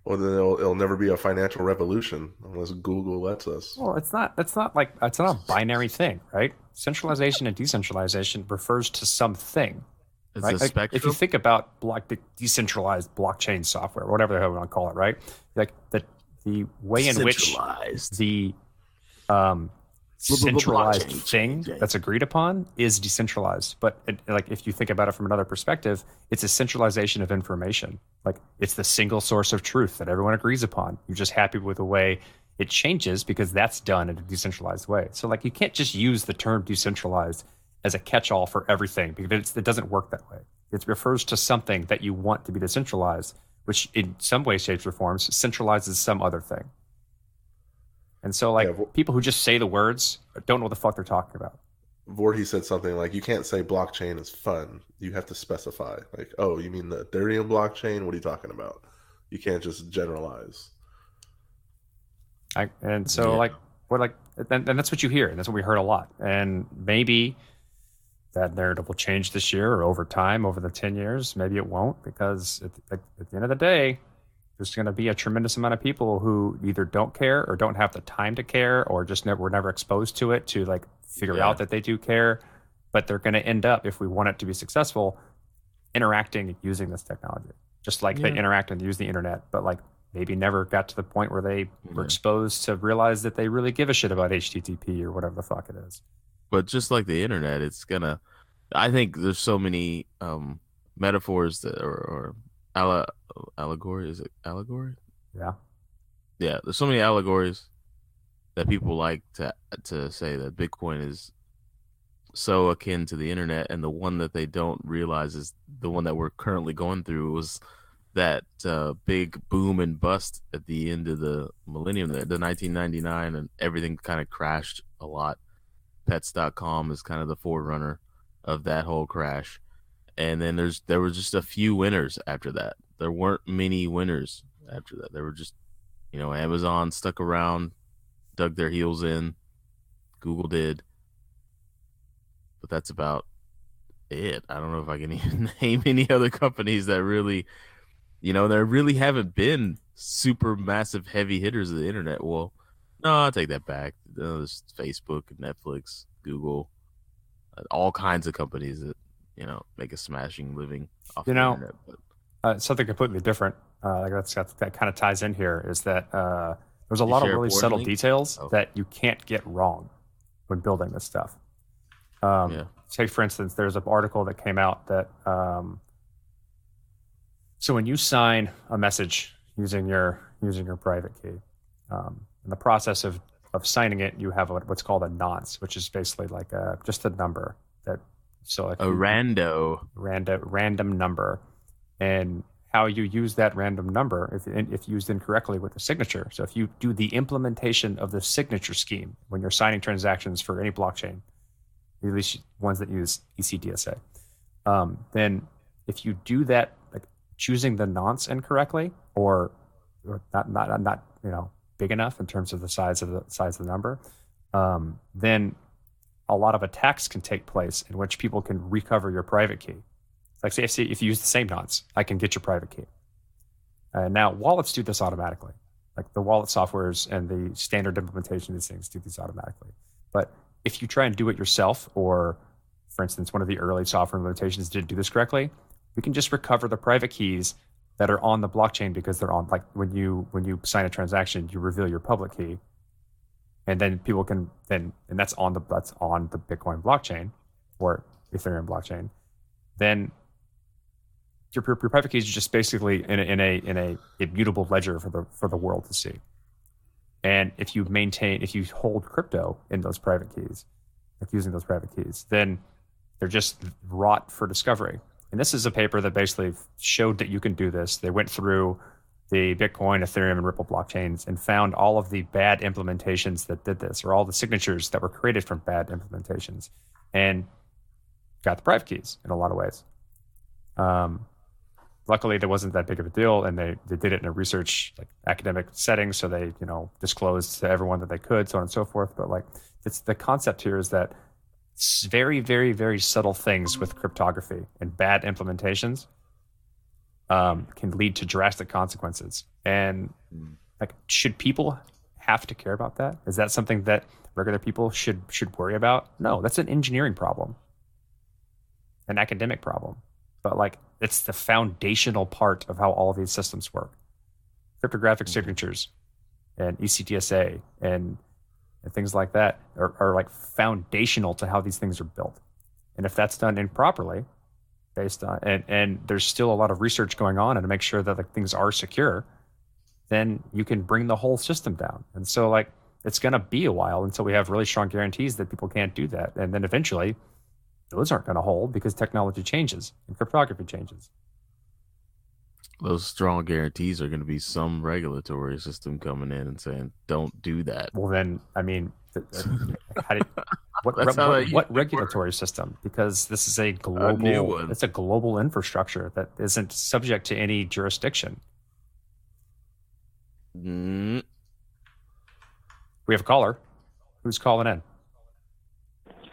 Well, then it'll never be a financial revolution unless Google lets us. Well, it's not a binary thing, right? Centralization and decentralization refers to something. It's right? a spectrum. If you think about the decentralized blockchain software, whatever the hell we want to call it, right? Like the way in which the centralized thing that's agreed upon is decentralized. But if you think about it from another perspective, it's a centralization of information. Like it's the single source of truth that everyone agrees upon. You're just happy with the way it changes because that's done in a decentralized way. So like you can't just use the term decentralized as a catch-all for everything because it doesn't work that way. It refers to something that you want to be decentralized, which in some way, shapes, or forms centralizes some other thing. And so people who just say the words don't know what the fuck they're talking about. Voorhees said something like, you can't say blockchain is fun. You have to specify. Like, oh, you mean the Ethereum blockchain? What are you talking about? You can't just generalize. And that's what you hear. And that's what we heard a lot. And maybe that narrative will change this year or over time, over the 10 years. Maybe it won't, because at the end of the day, there's going to be a tremendous amount of people who either don't care or don't have the time to care or just were never exposed to it to figure out that they do care. But they're going to end up, if we want it to be successful, interacting and using this technology. Just like they interact and use the internet, but maybe never got to the point where they were exposed to realize that they really give a shit about HTTP or whatever the fuck it is. But just like the internet, I think there's so many metaphors that or allegory. Is it allegory? Yeah. Yeah. There's so many allegories that people like to say that Bitcoin is so akin to the internet, and the one that they don't realize is the one that we're currently going through was that big boom and bust at the end of the millennium, the 1999, and everything kind of crashed a lot. Pets.com is kind of the forerunner of that whole crash. And then there were just a few winners after that. There weren't many winners after that. There were just, Amazon stuck around, dug their heels in. Google did. But that's about it. I don't know if I can even name any other companies that really, there really haven't been super massive heavy hitters of the internet. Well, no, I'll take that back. There's Facebook, Netflix, Google, all kinds of companies that, make a smashing living off the internet. But something completely different. That kind of ties in here is that there's a lot of really subtle details that you can't get wrong when building this stuff. Say, for instance, there's an article that came out that so when you sign a message using your private key, in the process of signing it, you have what's called a nonce, which is basically just a number that random number, and how you use that random number if used incorrectly with a signature. So if you do the implementation of the signature scheme when you're signing transactions for any blockchain, at least ones that use ECDSA, then if you do that, choosing the nonce incorrectly or not big enough in terms of the size of the number, then a lot of attacks can take place in which people can recover your private key. Say if you use the same nonce, I can get your private key. Now wallets do this automatically. The wallet softwares and the standard implementation of these things do these automatically. But if you try and do it yourself, or for instance, one of the early software implementations didn't do this correctly, we can just recover the private keys that are on the blockchain because they're on, when you sign a transaction, you reveal your public key, and then people can and that's on the Bitcoin blockchain or Ethereum blockchain. Then your private keys are just basically in a immutable ledger for the world to see. And if you hold crypto in those private keys, using those private keys, then they're just wrought for discovery. And this is a paper that basically showed that you can do this. They went through the Bitcoin, Ethereum, and Ripple blockchains and found all of the bad implementations that did this, or all the signatures that were created from bad implementations, and got the private keys in a lot of ways. Luckily, there wasn't that big of a deal, and they did it in a research academic setting, so they disclosed to everyone that they could, so on and so forth. But it's the concept here is that very, very, very subtle things with cryptography and bad implementations can lead to drastic consequences. And like, should people have to care about that? Is that something that regular people should worry about? No, that's an engineering problem, an academic problem. But like, it's the foundational part of how all of these systems work. Cryptographic signatures and ECTSA and things like that are like foundational to how these things are built. And if that's done improperly, based on and there's still a lot of research going on and to make sure that like things are secure, then you can bring the whole system down. And so like, it's going to be a while until we have really strong guarantees that people can't do that. And then eventually those aren't going to hold because technology changes and cryptography changes. Those strong guarantees are going to be some regulatory system coming in and saying, don't do that. Well, then, I mean, what regulatory system? Because this is a global, it's a global infrastructure that isn't subject to any jurisdiction. We have a caller. Who's calling in?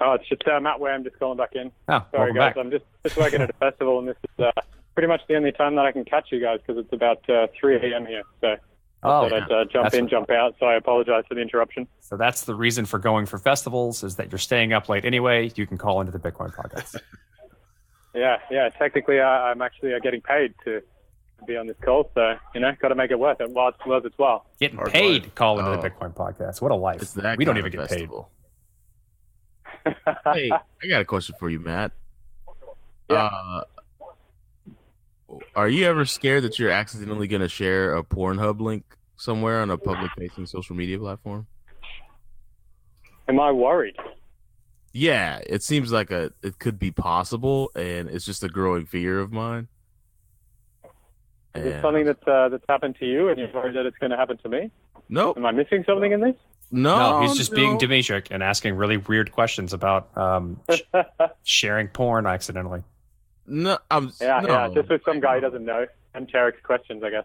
Oh, it's just Matt Ware. I'm just calling back in. Oh, sorry, guys. Back. I'm just working at a festival, and this is pretty much the only time that I can catch you guys because it's about 3 a.m. here. So I thought I'd jump in, jump out. So I apologize for the interruption. So that's the reason for going for festivals, is that you're staying up late anyway. You can call into the Bitcoin podcast. Yeah. Technically, I'm actually getting paid to be on this call. So, got to make it worth it while it's worth its while. Getting paid to call into the Bitcoin podcast. What a life. We don't even get festival. Hey, I got a question for you, Matt. Yeah. Are you ever scared that you're accidentally going to share a Pornhub link somewhere on a public-facing social media platform? Am I worried? Yeah, it seems like it could be possible, and it's just a growing fear of mine. Is it something that's happened to you, and you're worried that it's going to happen to me? Nope. Am I missing something in this? No, he's just being Dimitri and asking really weird questions about sharing porn accidentally. No, just with some guy who doesn't know. And Tarek's questions, I guess.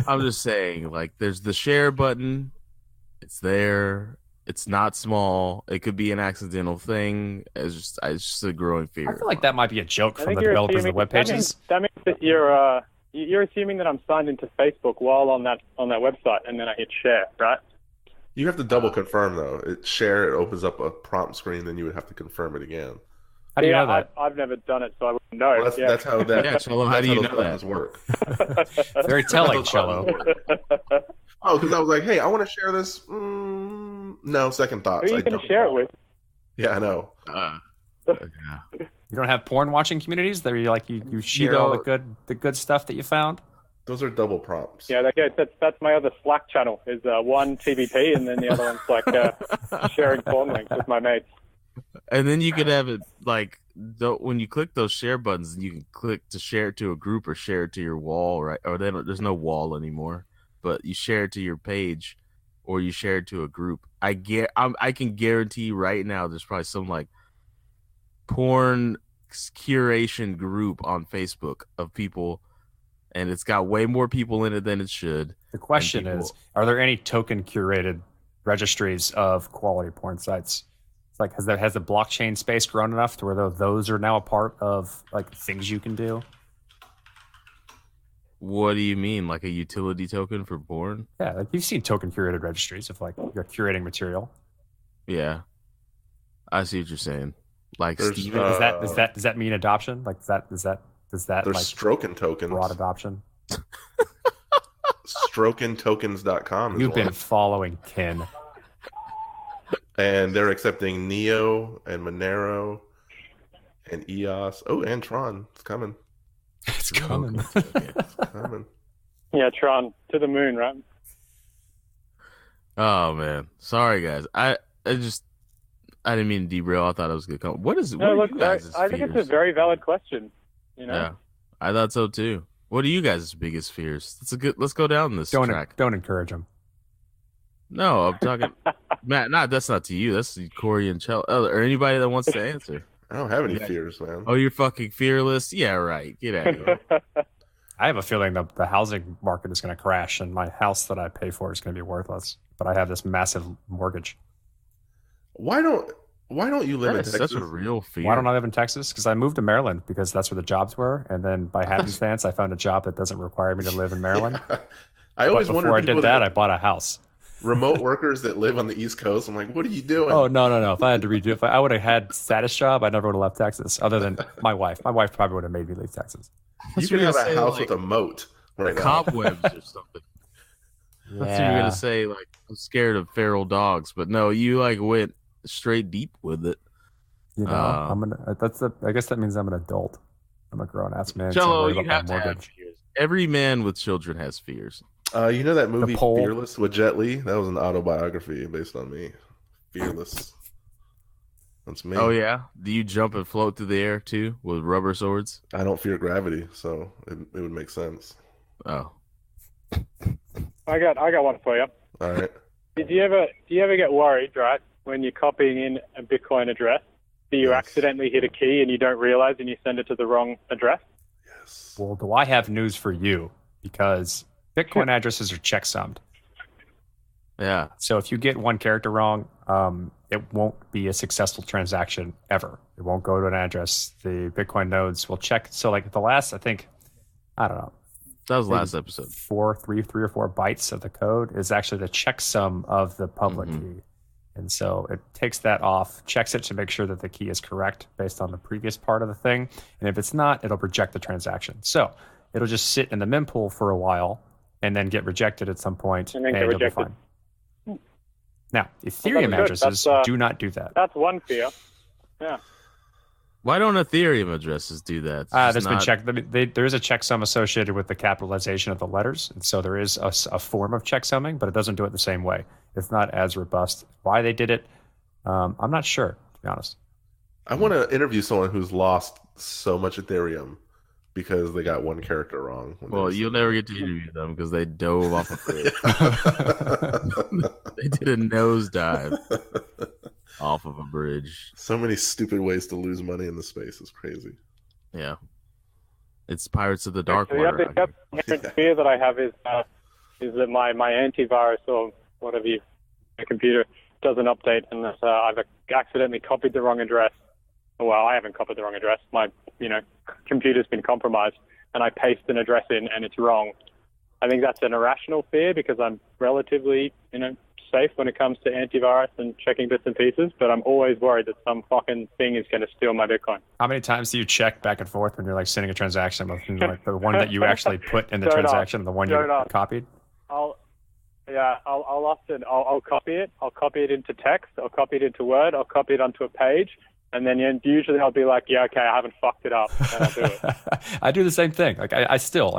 I'm just saying, like, there's the share button. It's there. It's not small. It could be an accidental thing. It's just a growing fear. I feel like that might be a joke from the developers of the web pages. That means that you're assuming that I'm signed into Facebook while on that website, and then I hit share, right? You have to double confirm though. Share, it opens up a prompt screen, then you would have to confirm it again. How do you know that? I've never done it, so I wouldn't know. Well, that's how that. Yeah, Cello, how do you know that? Work. Very telling, Cello. Oh, because I was like, hey, I want to share this. No, second thoughts. Who are you going to share it with? Yeah, I know. You don't have porn watching communities that you share all the good stuff that you found? Those are double prompts. Yeah, that's my other Slack channel. Is one TBT, and then the other one's like sharing porn links with my mates. And then you could have it like when you click those share buttons, you can click to share it to a group or share it to your wall, right? Or there's no wall anymore, but you share it to your page or you share it to a group. I can guarantee right now there's probably some like porn curation group on Facebook of people, and it's got way more people in it than it should. The question is, are there any token curated registries of quality porn sites? It's like, has the blockchain space grown enough to where those are now a part of like things you can do? What do you mean, like a utility token for porn? Yeah, like you've seen token curated registries of like you're curating material. Yeah, I see what you're saying. Like, Steven, does that mean adoption? Like, does that there's like stroking tokens, broad adoption? Strokingtokens.com. You've been following Ken. And they're accepting Neo and Monero and EOS. Oh, and Tron. It's coming. It's coming. It's coming. Yeah, Tron to the moon, right? Oh man, sorry guys. I didn't mean to derail. I thought it was gonna come. What is? No, what look, are you guys' I think fears? it's a very valid question. Yeah, I thought so too. What are you guys' biggest fears? Let's go down this track. Don't encourage them. No, I'm talking, Matt. That's not to you. That's to Corey and Chell or anybody that wants to answer. I don't have any fears, man. Oh, you're fucking fearless. Yeah, right. Get out of here. I have a feeling the housing market is going to crash, and my house that I pay for is going to be worthless. But I have this massive mortgage. Why don't Why don't you live That in is Texas? such a real fear. Why don't I live in Texas? Because I moved to Maryland because that's where the jobs were, and then by happenstance, I found a job that doesn't require me to live in Maryland. I always But wonder before I people did that, I bought a house. remote workers that live on the East Coast. I'm like, what are you doing? Oh no! If I had to redo, if I would have had status job, I never would have left Texas. Other than my wife probably would have made me leave Texas. You could have a house with a moat right now. Cobwebs or something. That's what you're gonna say. Like, I'm scared of feral dogs, but no, you like went straight deep with it. You know, I guess that means I'm an adult. I'm a grown ass man. Jello, so you have to have fears. Every man with children has fears. You know that movie pole. Fearless with Jet Li? That was an autobiography based on me. Fearless. That's me. Oh yeah. Do you jump and float through the air too with rubber swords? I don't fear gravity, so it would make sense. Oh. I got one for you. All right. Do you ever get worried, right, when you're copying in a Bitcoin address, that you accidentally hit a key and you don't realize and you send it to the wrong address? Yes. Well, do I have news for you? Because Bitcoin addresses are checksummed. Yeah. So if you get one character wrong, it won't be a successful transaction ever. It won't go to an address. The Bitcoin nodes will check. So like the last, I don't know. That was last episode. Three or four bytes of the code is actually the checksum of the public key. And so it takes that off, checks it to make sure that the key is correct based on the previous part of the thing. And if it's not, it'll reject the transaction. So it'll just sit in the mempool for a while and then get rejected at some point, and it'll be fine. Now, Ethereum addresses do not do that. That's one fear. Yeah. Why don't Ethereum addresses do that? Been checked. There is a checksum associated with the capitalization of the letters, and so there is a form of checksumming, but it doesn't do it the same way. It's not as robust. Why they did it, I'm not sure, to be honest. I want to interview someone who's lost so much Ethereum because they got one character wrong. Well, you'll never get to interview them because they dove off a cliff. They did a nosedive off of a bridge. So many stupid ways to lose money in the space is crazy. Yeah. It's Pirates of the Dark So Water. the other fear that I have is that my antivirus or whatever my computer doesn't update unless I've accidentally copied the wrong address. Well, I haven't copied the wrong address. My computer's been compromised, and I paste an address in, and it's wrong. I think that's an irrational fear because I'm relatively, safe when it comes to antivirus and checking bits and pieces, but I'm always worried that some fucking thing is going to steal my Bitcoin. How many times do you check back and forth when you're like sending a transaction between like the one that you actually put in the transaction and the one you copied? I'll often copy it. I'll copy it into text. I'll copy it into Word. I'll copy it onto a page. And then usually I'll be like, yeah, okay, I haven't fucked it up. And I'll do it. I do the same thing. Like I still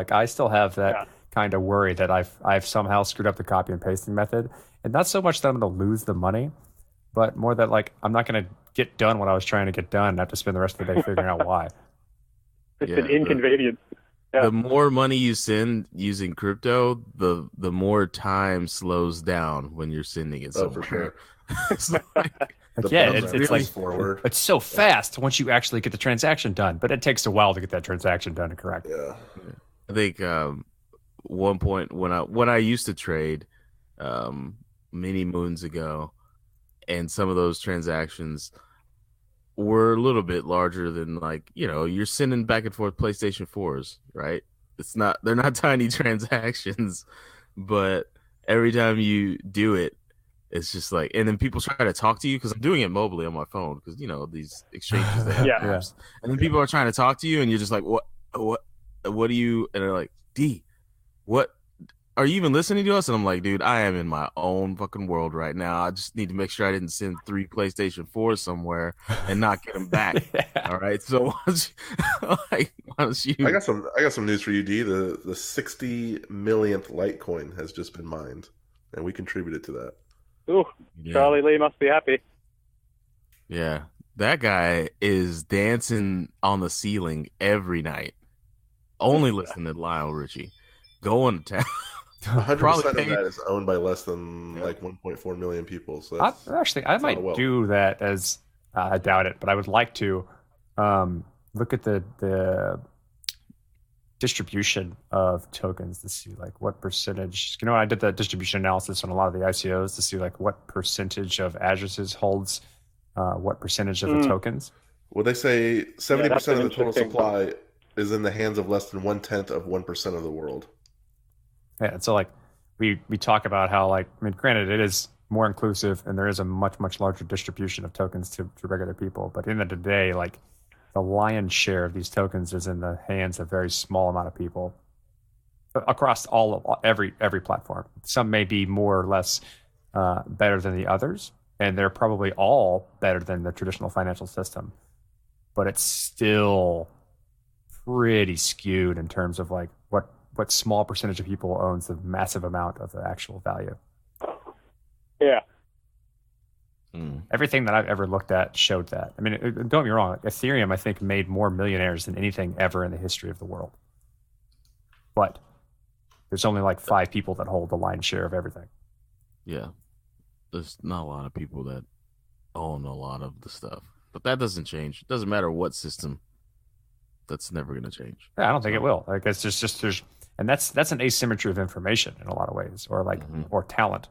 have that kind of worry that I've somehow screwed up the copy and pasting method. And not so much that I'm going to lose the money, but more that like I'm not going to get done what I was trying to get done and have to spend the rest of the day figuring out why. It's an inconvenience. Yeah. The more money you send using crypto, the more time slows down when you're sending it somewhere. For sure. It's like, it's like forward. It's so fast once you actually get the transaction done, but it takes a while to get that transaction done and correct. Yeah. I think one point when I used to trade many moons ago, and some of those transactions were a little bit larger than you're sending back and forth PlayStation 4s, right? They're not tiny transactions, but every time you do it, it's just like, and then people try to talk to you because I'm doing it mobily on my phone because these exchanges they have apps. And then people are trying to talk to you, and you're just like, what do you? And they're like, D, what? Are you even listening to us? And I'm like, dude, I am in my own fucking world right now. I just need to make sure I didn't send 3 PlayStation 4s somewhere and not get them back. All right, so why don't you? I got some news for you, D. The 60 millionth Litecoin has just been mined, and we contributed to that. Ooh, yeah. Charlie Lee must be happy. Yeah, that guy is dancing on the ceiling every night. Only listening to Lionel Richie. Going to town. 100% of that is owned by less than 1.4 million people. So I might do that as I doubt it, but I would like to look at the distribution of tokens to see what percentage. I did the distribution analysis on a lot of the ICOs to see what percentage of addresses holds what percentage of the tokens. Well, they say 70% that's of an the total interesting- supply is in the hands of less than 1/10 of 1% of the world. Yeah, and so like we talk about how like, I mean, granted it is more inclusive and there is a much larger distribution of tokens to regular people, but at the end of the day, like the lion's share of these tokens is in the hands of a very small amount of people across every platform. Some may be more or less better than the others, and they're probably all better than the traditional financial system, but it's still pretty skewed in terms of like what small percentage of people owns the massive amount of the actual value. Yeah. Everything that I've ever looked at showed that. I mean, don't get me wrong, Ethereum, I think, made more millionaires than anything ever in the history of the world. But there's only like 5 people that hold the lion's share of everything. Yeah. There's not a lot of people that own a lot of the stuff. But that doesn't change. It doesn't matter what system. That's never going to change. Yeah, I don't think it will. Like it's just there's, and that's an asymmetry of information in a lot of ways, or like or talent,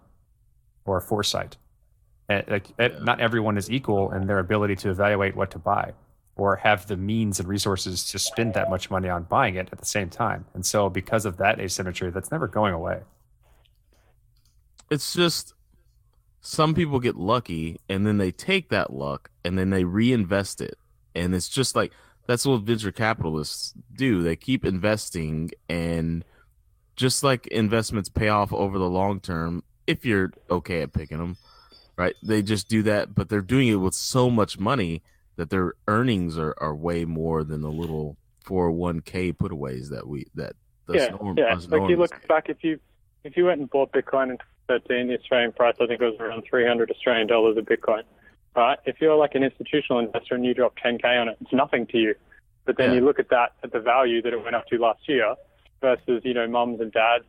or foresight. And, not everyone is equal in their ability to evaluate what to buy, or have the means and resources to spend that much money on buying it at the same time. And so, because of that asymmetry, that's never going away. It's just some people get lucky, and then they take that luck, and then they reinvest it, and it's just like. That's what venture capitalists do. They keep investing, and just like investments pay off over the long term, if you're okay at picking them, right? They just do that, but they're doing it with so much money that their earnings are way more than the little 401k putaways that Like you look back, if you went and bought Bitcoin in 2013, the Australian price I think it was around 300 Australian dollars a Bitcoin. Right? If you're like an institutional investor and you drop 10K on it, it's nothing to you. But then you look at that, at the value that it went up to last year versus, mums and dads,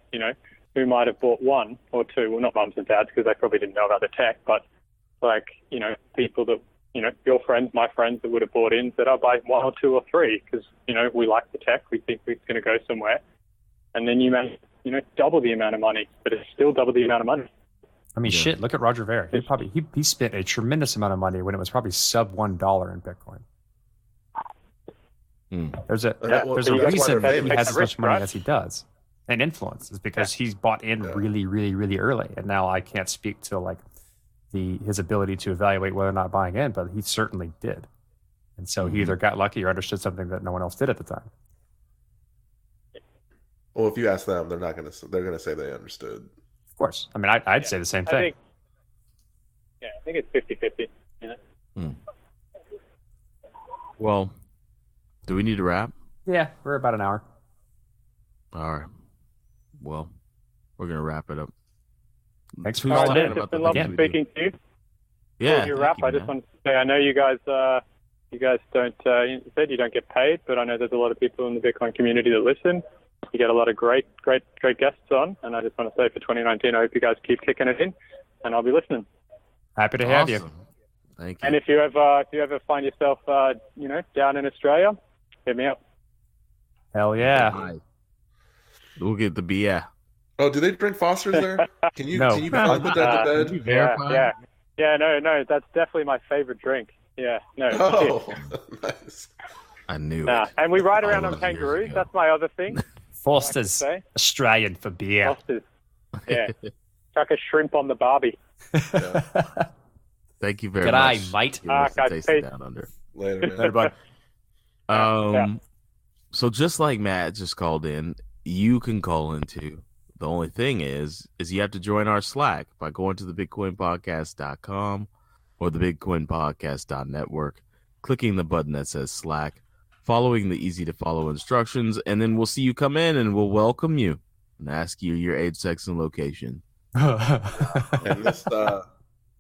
who might have bought 1 or 2. Well, not mums and dads because they probably didn't know about the tech, but like, people that, your friends, my friends that would have bought in said, I'll buy 1 or 2 or 3 because, we like the tech. We think it's going to go somewhere. And then you may, double the amount of money, but it's still double the amount of money. I mean, shit, look at Roger Ver. He spent a tremendous amount of money when it was probably sub $1 in Bitcoin. There's a reason that he has as much money as he does, and influence is because he's bought in really, really, really early. And now I can't speak to like his ability to evaluate whether or not buying in, but he certainly did. And so he either got lucky or understood something that no one else did at the time. Well, if you ask them, they're going to say they understood. Of course. I mean, I'd say the same thing. I think it's 50-50. Well, do we need to wrap? Yeah, we're about an hour. All right. Well, we're going to wrap it up. Thanks for calling in. It's been lovely speaking to you. Yeah. Before you wrap, I just want to say I know you guys don't, you said you don't get paid, but I know there's a lot of people in the Bitcoin community that listen. You get a lot of great guests on, and I just want to say for 2019, I hope you guys keep kicking it in, and I'll be listening. Happy to have you. Thank you. And if you ever find yourself, down in Australia, hit me up. Hell yeah. We'll get the beer. Oh, do they drink Foster's there? Can you put that to bed? Yeah, no, that's definitely my favorite drink. Yeah, no. Oh, nice. I knew it. And we ride around on kangaroos. That's my other thing. Foster's Australian for beer. Foster's. Yeah. Chuck a shrimp on the barbie. Yeah. Thank you very much. G'day, mate. Tasting Down Under. Later, man. Bud. So just like Matt just called in, you can call in too. The only thing is you have to join our Slack by going to thebitcoinpodcast.com or thebitcoinpodcast.network, clicking the button that says Slack, following the easy to follow instructions, and then we'll see you come in and we'll welcome you and ask you your age, sex, and location. And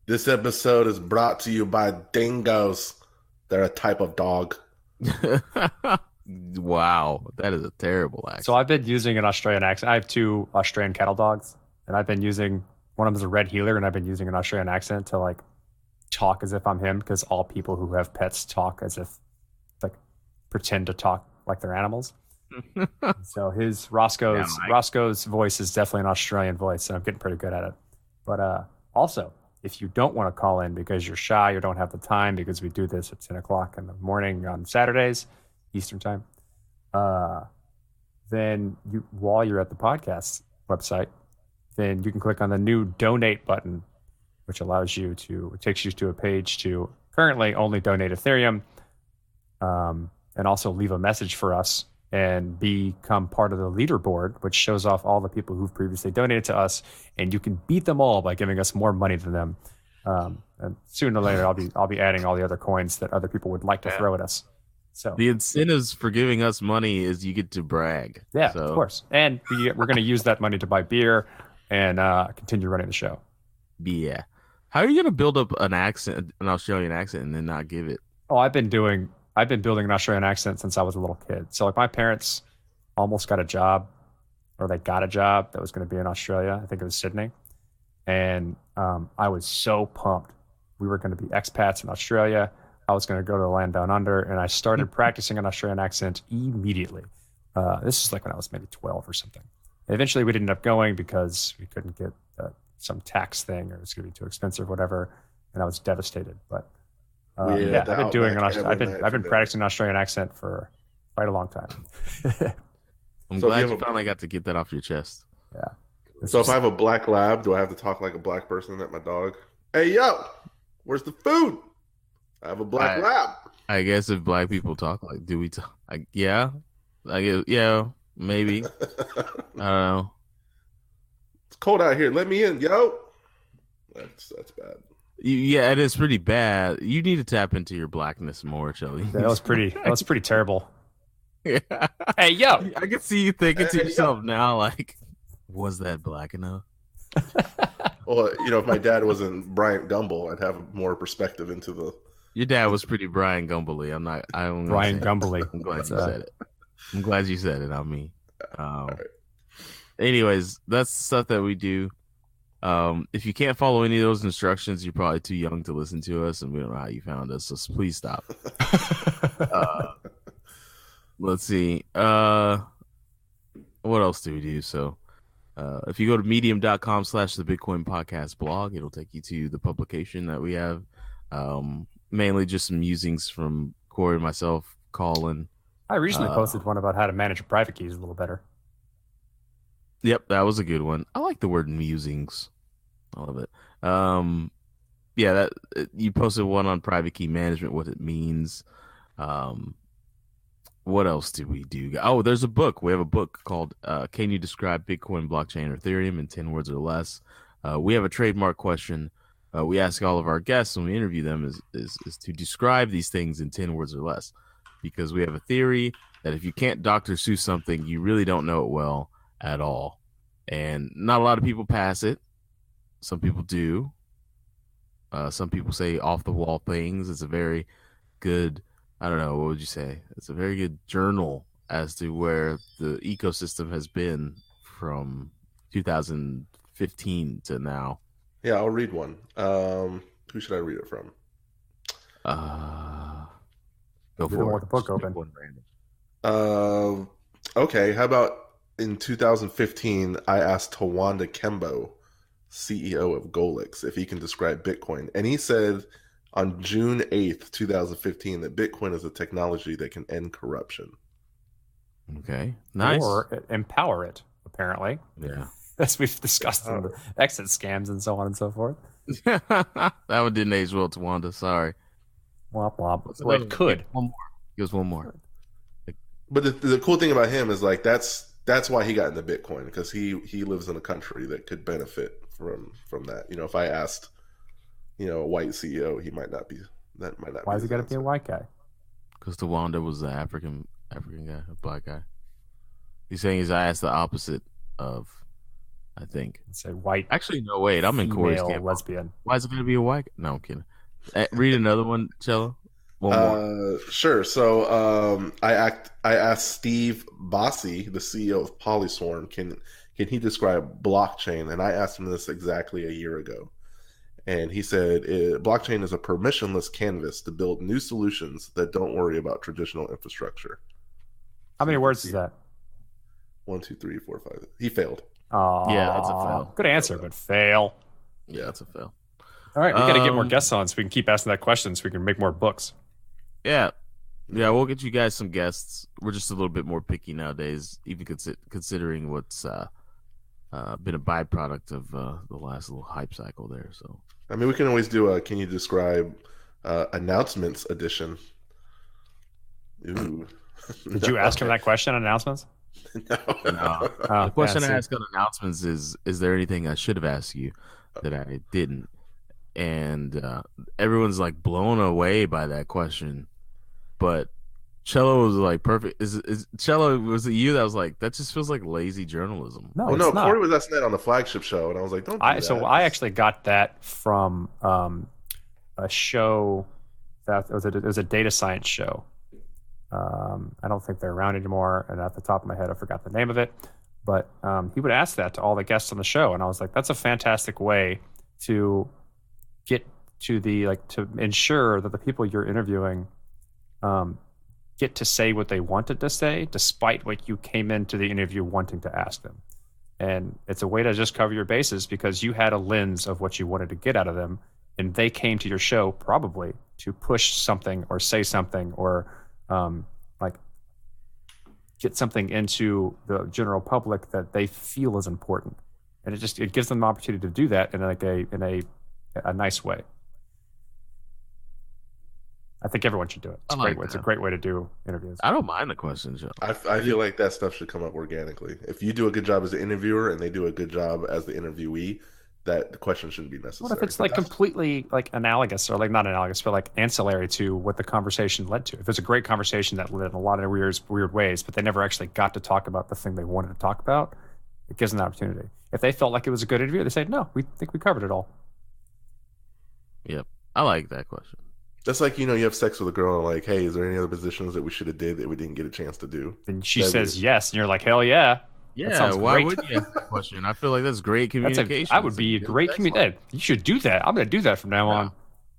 this episode is brought to you by dingoes. They're a type of dog. Wow, that is a terrible accent. So I've been using an Australian accent. I have 2 Australian cattle dogs, and I've been using one of them is a red heeler, and I've been using an Australian accent to like talk as if I'm him, because all people who have pets talk as if like pretend to talk like they're animals. So Roscoe's voice is definitely an Australian voice, and I'm getting pretty good at it. But also, if you don't want to call in because you're shy or don't have the time, because we do this at 10 o'clock in the morning on Saturdays, Eastern time, then while you're at the podcast website, then you can click on the new donate button, which it takes you to a page to currently only donate Ethereum, and also leave a message for us and become part of the leaderboard, which shows off all the people who've previously donated to us, and you can beat them all by giving us more money than them. And sooner or later, I'll be adding all the other coins that other people would like to throw at us. So the incentives for giving us money is you get to brag. Yeah, of course. And we're going to use that money to buy beer and continue running the show. Yeah. How are you going to build up an Australian accent, and then not give it? Oh, I've been building an Australian accent since I was a little kid. So like my parents almost got a job, or they got a job that was going to be in Australia. I think it was Sydney. And I was so pumped. We were going to be expats in Australia. I was going to go to the land down under, and I started practicing an Australian accent immediately. This is like when I was maybe 12 or something. And eventually we didn't end up going because we couldn't get some tax thing, or it was going to be too expensive, whatever. And I was devastated. But I've been practicing an Australian accent for quite a long time. I'm glad you finally got to get that off your chest. Yeah. So if I have a black lab, do I have to talk like a black person at my dog? Hey, yo, where's the food? I have a black lab. I guess if black people talk like, do we talk? Yeah, maybe. I don't know. It's cold out here. Let me in, yo. That's bad. Yeah, it is pretty bad. You need to tap into your blackness more, Shelly. That was pretty terrible. Yeah. Hey, yo. I can see you thinking to yourself now, like, was that black enough? Well, if my dad wasn't Bryant Gumbel, I'd have more perspective into the. Your dad was pretty Brian Gumbly. Brian Gumbly. I'm glad you said it. I'm glad you said it, not me. Anyways, that's stuff that we do. If you can't follow any of those instructions, you're probably too young to listen to us, and we don't know how you found us, so please stop. Let's see. What else do we do? So if you go to medium.com/the Bitcoin podcast blog, it'll take you to the publication that we have. Mainly just some musings from Corey, myself, Colin. I recently posted one about how to manage your private keys a little better. Yep, that was a good one. I like the word musings. I love it. That you posted one on private key management, what it means. What else do we do? Oh, there's a book. We have a book called Can You Describe Bitcoin, Blockchain, or Ethereum in 10 words or less? We have a trademark question. We ask all of our guests when we interview them is to describe these things in 10 words or less, because we have a theory that if you can't Dr. Seuss something, you really don't know it well at all. And not a lot of people pass it. Some people do. Some people say off the wall things. It's a very good, I don't know, what would you say? It's a very good journal as to where the ecosystem has been from 2015 to now. Yeah, I'll read one. Who should I read it from? Go for it. Want the book open. Okay, how about in 2015, I asked Tawanda Kembo, CEO of Golix, if he can describe Bitcoin. And he said on June 8th, 2015, that Bitcoin is a technology that can end corruption. Okay, nice. Or empower it, apparently. Yeah. As we've discussed in the exit scams and so on and so forth. That one didn't age well, Tawanda. Sorry. Womp womp. Well, it could. One more. Give us one more. But the cool thing about him is like that's why he got into Bitcoin, because he lives in a country that could benefit from that. If I asked, a white CEO, he might not be. That might not. Why has he got to be a white guy? Because Tawanda was the African guy, a black guy. He's saying I asked the opposite of. I think. Say white. Actually, no, wait. I'm in Corey's camp. Lesbian. Why is it going to be a white? No, I'm kidding. Read another one, Cello. One more. Sure. So I asked Steve Bossi, the CEO of Polyswarm, can he describe blockchain? And I asked him this exactly a year ago. And he said, blockchain is a permissionless canvas to build new solutions that don't worry about traditional infrastructure. How many words is that? 1, 2, 3, 4, 5. He failed. Oh, yeah, that's a fail. Good answer, but fail. Yeah, that's a fail. All right, we got to get more guests on so we can keep asking that question so we can make more books. Yeah, we'll get you guys some guests. We're just a little bit more picky nowadays, even considering what's been a byproduct of the last little hype cycle there. So, I mean, we can always do a "Can you describe announcements" edition. Ooh. Did you ask him that question on announcements? No. The question I ask on announcements is there anything I should have asked you that I didn't? And everyone's like blown away by that question. But Cello was like perfect. Is Cello, was it you that was like, that just feels like lazy journalism? No, Well, no, not. Corey was asking that on the flagship show, and I was like, don't do that. So I actually got that from a show that it was a data science show. I don't think they're around anymore, and at the top of my head, I forgot the name of it. But he would ask that to all the guests on the show, and I was like, that's a fantastic way to get to to ensure that the people you're interviewing get to say what they wanted to say, despite what you came into the interview wanting to ask them. And it's a way to just cover your bases because you had a lens of what you wanted to get out of them, and they came to your show probably to push something or say something or get something into the general public that they feel is important, and it gives them the opportunity to do that in a nice way. I think everyone should do it. It's a great way to do interviews. I don't mind the questions, Joe. I feel like that stuff should come up organically. If you do a good job as the interviewer and they do a good job as the interviewee, that the question shouldn't be necessary. What if it's completely analogous or not analogous, but ancillary to what the conversation led to? If it's a great conversation that led in a lot of weird ways, but they never actually got to talk about the thing they wanted to talk about, it gives them an opportunity. If they felt like it was a good interview, they say, no, we think we covered it all. Yep. I like that question. That's like, you have sex with a girl and like, hey, is there any other positions that we should have did that we didn't get a chance to do? And she says yes, and you're like, hell yeah. Yeah, why would you ask that question? I feel like that's great communication. I would be a great communicator. You should do that. I'm going to do that from now on.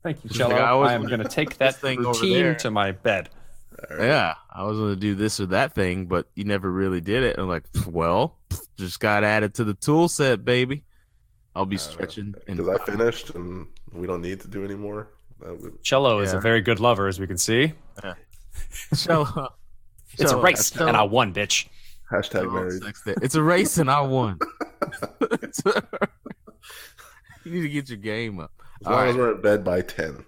Thank you, Cello. I am going to take that routine to my bed. Yeah, I was going to do this or that thing, but you never really did it. And I'm like, well, just got added to the tool set, baby. I'll be stretching. Because I finished and we don't need to do any more. Cello is a very good lover, as we can see. Yeah. Cello. It's a race, and I won, bitch. Hashtag married. It's a race and I won. You need to get your game up. As long as we're at bed by 10.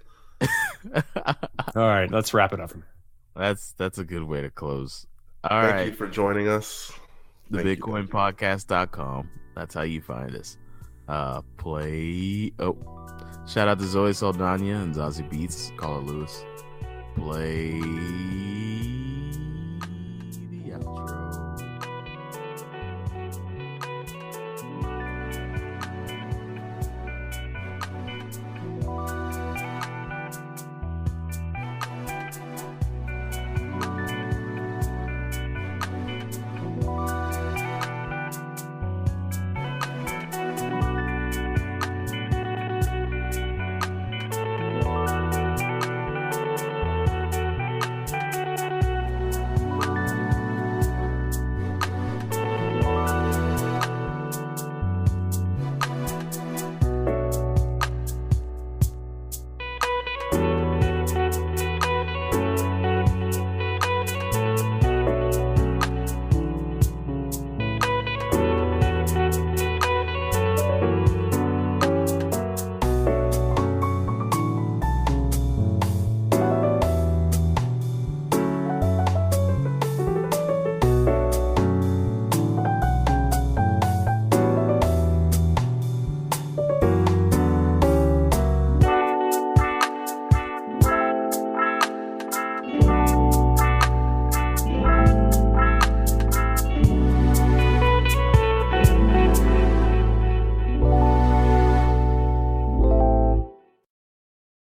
All right, let's wrap it up. That's a good way to close. Thank you for joining us. TheBitcoinPodcast.com. That's how you find us. Shout out to Zoe Saldana and Zazie Beats, Caller Lewis. Play